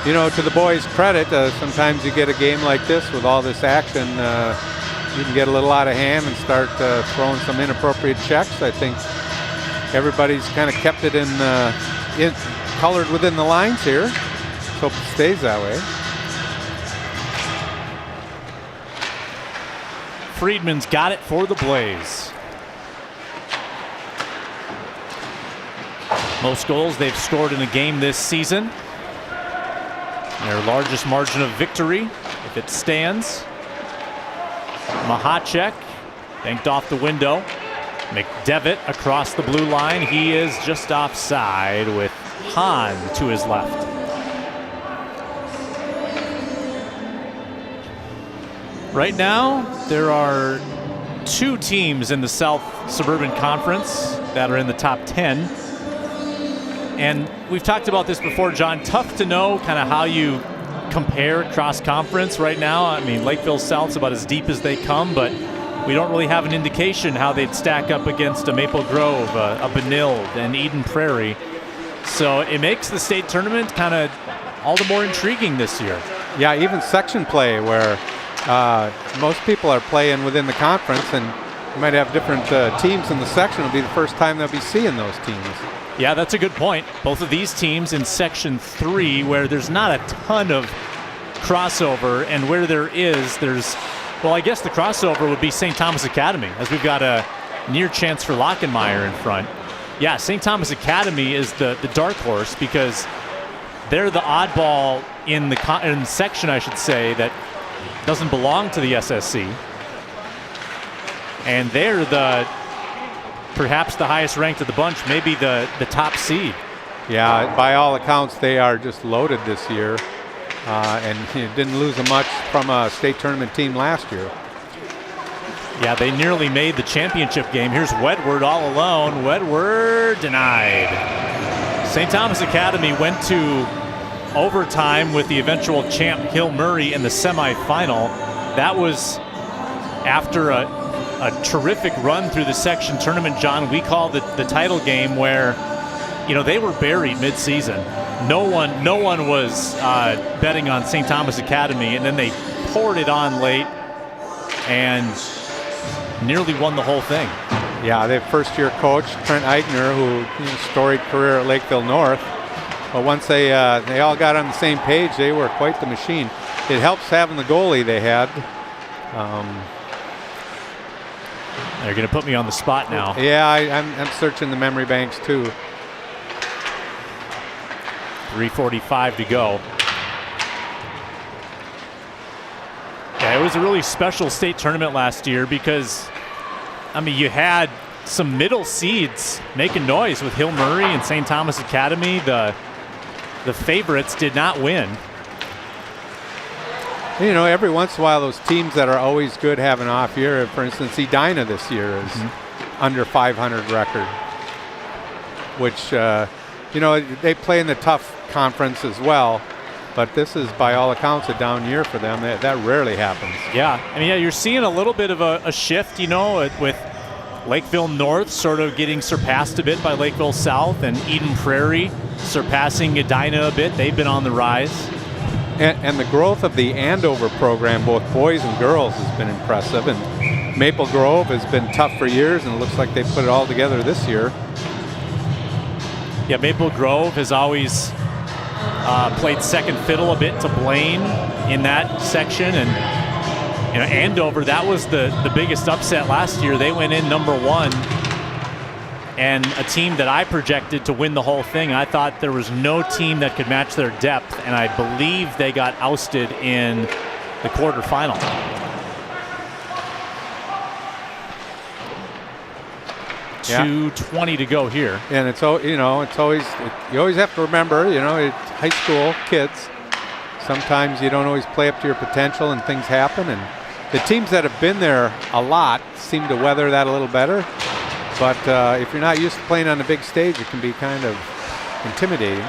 You know, to the boys' credit, sometimes you get a game like this with all this action, you can get a little out of hand and start throwing some inappropriate checks. I think everybody's kind of kept it colored within the lines here. Hope it stays that way. Friedman's got it for the Blaze. Most goals they've scored in a game this season. Their largest margin of victory, if it stands. Mahacek banked off the window. McDevitt across the blue line. He is just offside with Hahn to his left. Right now, there are 2 teams in the South Suburban Conference that are in the top 10. And we've talked about this before, John. Tough to know kind of how you compare cross-conference right now. I mean, Lakeville South's about as deep as they come, but we don't really have an indication how they'd stack up against a Maple Grove, a Benilde, and Eden Prairie. So it makes the state tournament kind of all the more intriguing this year. Yeah, even section play where most people are playing within the conference, and you might have different teams in the section. It'll be the first time they'll be seeing those teams. Yeah, that's a good point. Both of these teams in Section 3, where there's not a ton of crossover, and where there is, well, I guess the crossover would be St. Thomas Academy, as we've got a near chance for Lockenmeyer in front. Yeah, St. Thomas Academy is the dark horse because they're the oddball in the section, I should say, that doesn't belong to the SSC. And they're perhaps the highest ranked of the bunch, maybe the top seed. Yeah, by all accounts, they are just loaded this year, and didn't lose much from a state tournament team last year. Yeah, they nearly made the championship game. Here's Wedward all alone. Wedward denied. St. Thomas Academy went to overtime with the eventual champ Hill Murray in the semifinal. That was after a terrific run through the section tournament, John. We call the title game where, they were buried mid-season. No one was betting on St. Thomas Academy, and then they poured it on late and nearly won the whole thing. Yeah, their first-year coach, Trent Eigner, who storied career at Lakeville North. But once they all got on the same page, they were quite the machine. It helps having the goalie they had. They're going to put me on the spot now. Yeah, I'm searching the memory banks too. 3:45 to go. Yeah, it was a really special state tournament last year because, you had some middle seeds making noise with Hill Murray and St. Thomas Academy. The favorites did not win. Every once in a while, those teams that are always good have an off year. For instance, Edina this year is under 500 record, which, they play in the tough conference as well. But this is, by all accounts, a down year for them. That rarely happens. Yeah, you're seeing a little bit of a shift, with Lakeville North sort of getting surpassed a bit by Lakeville South, and Eden Prairie surpassing Edina a bit. They've been on the rise. And the growth of the Andover program, both boys and girls, has been impressive. And Maple Grove has been tough for years, and it looks like they put it all together this year. Yeah, Maple Grove has always played second fiddle a bit to Blaine in that section. And Andover, that was the biggest upset last year. They went in number 1. And a team that I projected to win the whole thing. I thought there was no team that could match their depth, and I believe they got ousted in the quarterfinal. Yeah. 2:20 to go here. And it's always you always have to remember, high school kids. Sometimes you don't always play up to your potential, and things happen. And the teams that have been there a lot seem to weather that a little better. But if you're not used to playing on the big stage, it can be kind of intimidating.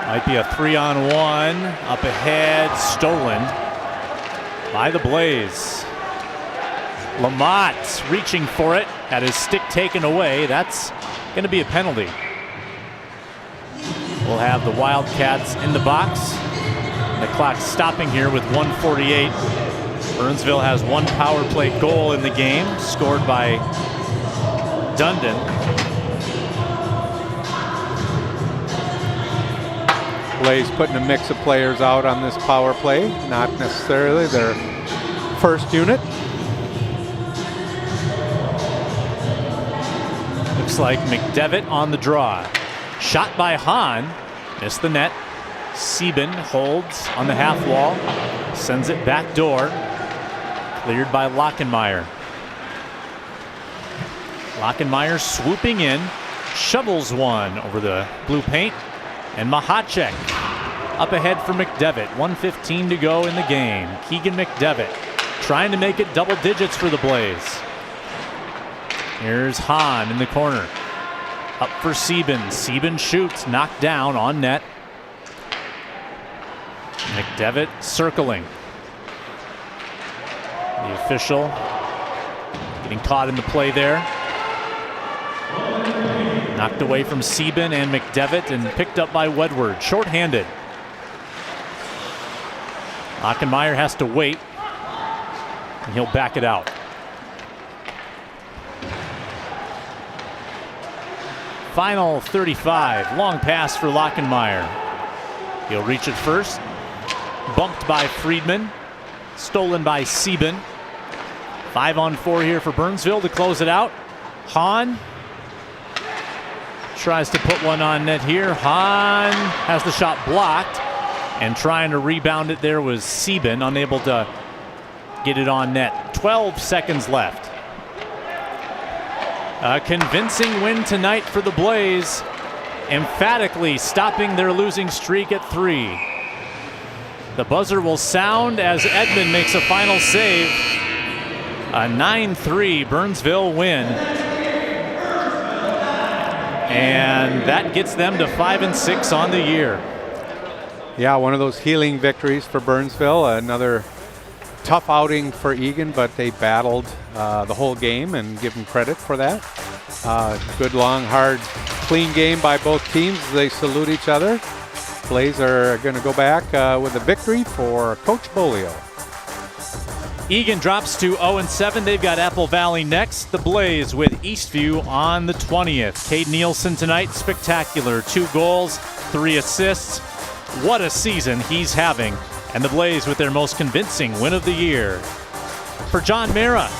Might be a 3-on-1 up ahead, stolen by the Blaze. Lamont reaching for it, had his stick taken away. That's going to be a penalty. We'll have the Wildcats in the box. The clock stopping here with 1:48. Burnsville has one power play goal in the game, scored by Dundon. Blaze putting a mix of players out on this power play, not necessarily their first unit. Looks like McDevitt on the draw. Shot by Hahn, missed the net. Sieben holds on the half wall, sends it back door. Cleared by Lockenmeyer. Lockenmeyer swooping in, shovels one over the blue paint, and Mahacek up ahead for McDevitt. 1:15 to go in the game. Keegan McDevitt trying to make it double digits for the Blaze. Here's Hahn in the corner. Up for Sieben. Sieben shoots, knocked down on net. McDevitt circling. The official getting caught in the play there. Knocked away from Sieben and McDevitt and picked up by Wedward. Short-handed. Lockenmeyer has to wait, and he'll back it out. Final 35. Long pass for Lockenmeyer. He'll reach it first. Bumped by Friedman. Stolen by Sieben. 5-on-4 here for Burnsville to close it out. Hahn tries to put one on net here. Hahn has the shot blocked, and trying to rebound it there was Sieben, unable to get it on net. 12 seconds left. A convincing win tonight for the Blaze, emphatically stopping their losing streak at 3. The buzzer will sound as Edmond makes a final save. A 9-3 Burnsville win. And that gets them to 5-6 on the year. Yeah, one of those healing victories for Burnsville. Another tough outing for Eagan, but they battled the whole game, and give them credit for that. Good, long, hard, clean game by both teams. They salute each other. Blaze are going to go back with a victory for Coach Bolio. Eagan drops to 0-7. They've got Apple Valley next. The Blaze with Eastview on the 20th. Cade Nielsen tonight, spectacular. 2 goals, 3 assists. What a season he's having. And the Blaze with their most convincing win of the year. For John Mara,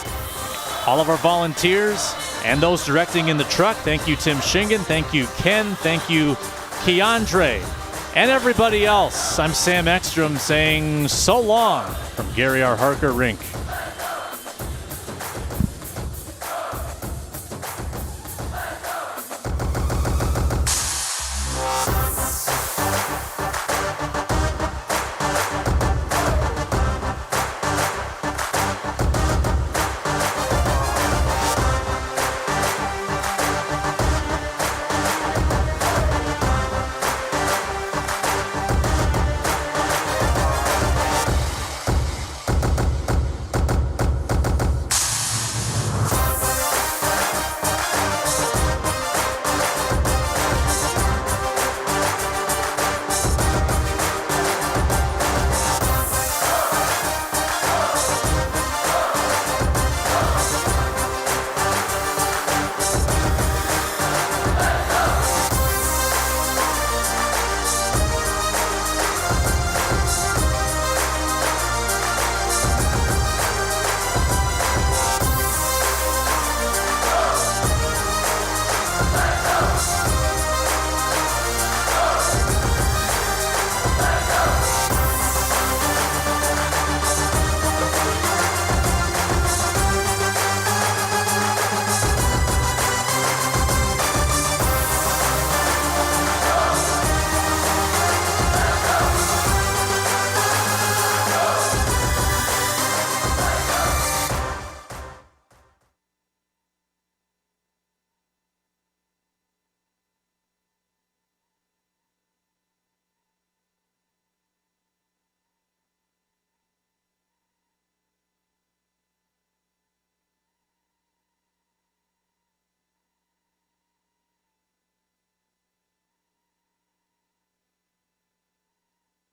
all of our volunteers, and those directing in the truck, thank you, Tim Shingen. Thank you, Ken. Thank you, Keandre. And everybody else, I'm Sam Ekstrom saying so long from Gary R. Harker Rink.